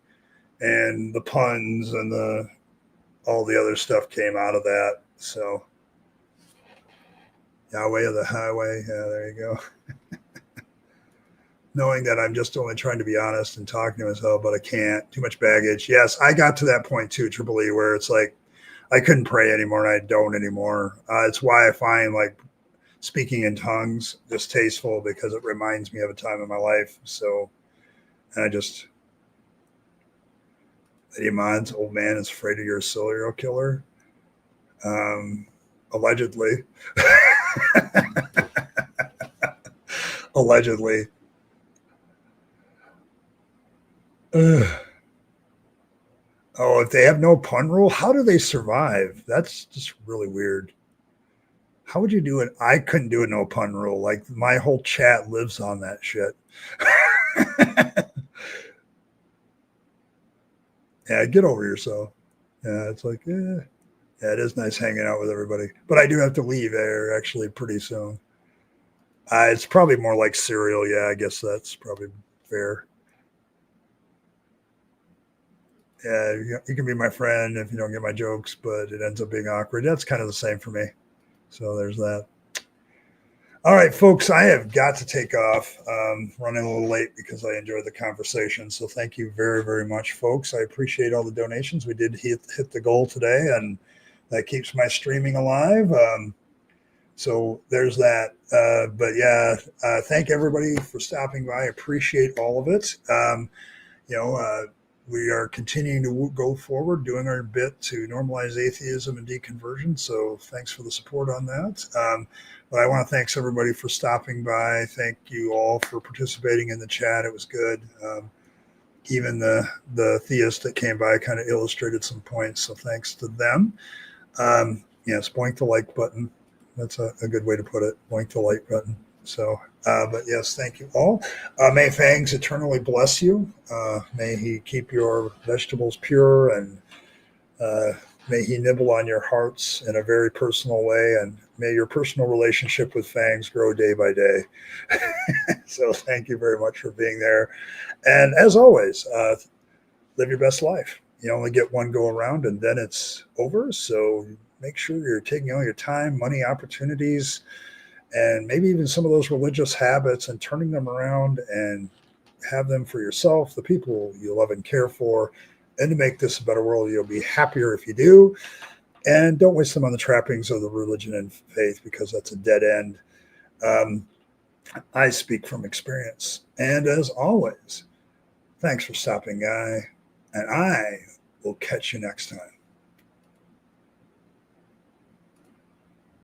and the puns and the all the other stuff came out of that. So Yahweh of the highway, yeah, there you go. Knowing that I'm just only trying to be honest and talking to myself, but I can't. Too much baggage. Yes, I got to that point too, Triple E, where it's like I couldn't pray anymore, and I don't anymore. It's why I find like speaking in tongues distasteful because it reminds me of a time in my life. So, and I just, Eddie Iman's old man is afraid of your serial killer. Um, allegedly. Allegedly. Ugh. Oh, if they have no pun rule, how do they survive? That's just really weird. How would you do it? I couldn't do a no pun rule. Like my whole chat lives on that shit. Yeah, get over yourself. Yeah, it's like, yeah, it is nice hanging out with everybody. But I do have to leave there actually pretty soon. It's probably more like cereal. Yeah, I guess that's probably fair. Yeah, you can be my friend if you don't get my jokes, but it ends up being awkward. That's kind of the same for me. So there's that. All right, folks, I have got to take off. Running a little late because I enjoyed the conversation. So thank you very, very much, folks. I appreciate all the donations. We did hit the goal today, and that keeps my streaming alive. So there's that. But yeah, thank everybody for stopping by. I appreciate all of it. You know, we are continuing to go forward, doing our bit to normalize atheism and deconversion. So thanks for the support on that. But I want to thank everybody for stopping by. Thank you all for participating in the chat. It was good. Even the theist that came by kind of illustrated some points. So thanks to them. Yes, boink the like button. That's a good way to put it. Boink the like button. So, but yes, thank you all. May Fangs eternally bless you. May he keep your vegetables pure, and may he nibble on your hearts in a very personal way, and may your personal relationship with Fangs grow day by day. So thank you very much for being there. And as always, live your best life. You only get one go around and then it's over. So make sure you're taking all your time, money, opportunities, and maybe even some of those religious habits and turning them around and have them for yourself, the people you love and care for, and to make this a better world. You'll be happier if you do. And don't waste them on the trappings of the religion and faith, because that's a dead end. I speak from experience. And as always, thanks for stopping by, and I will catch you next time.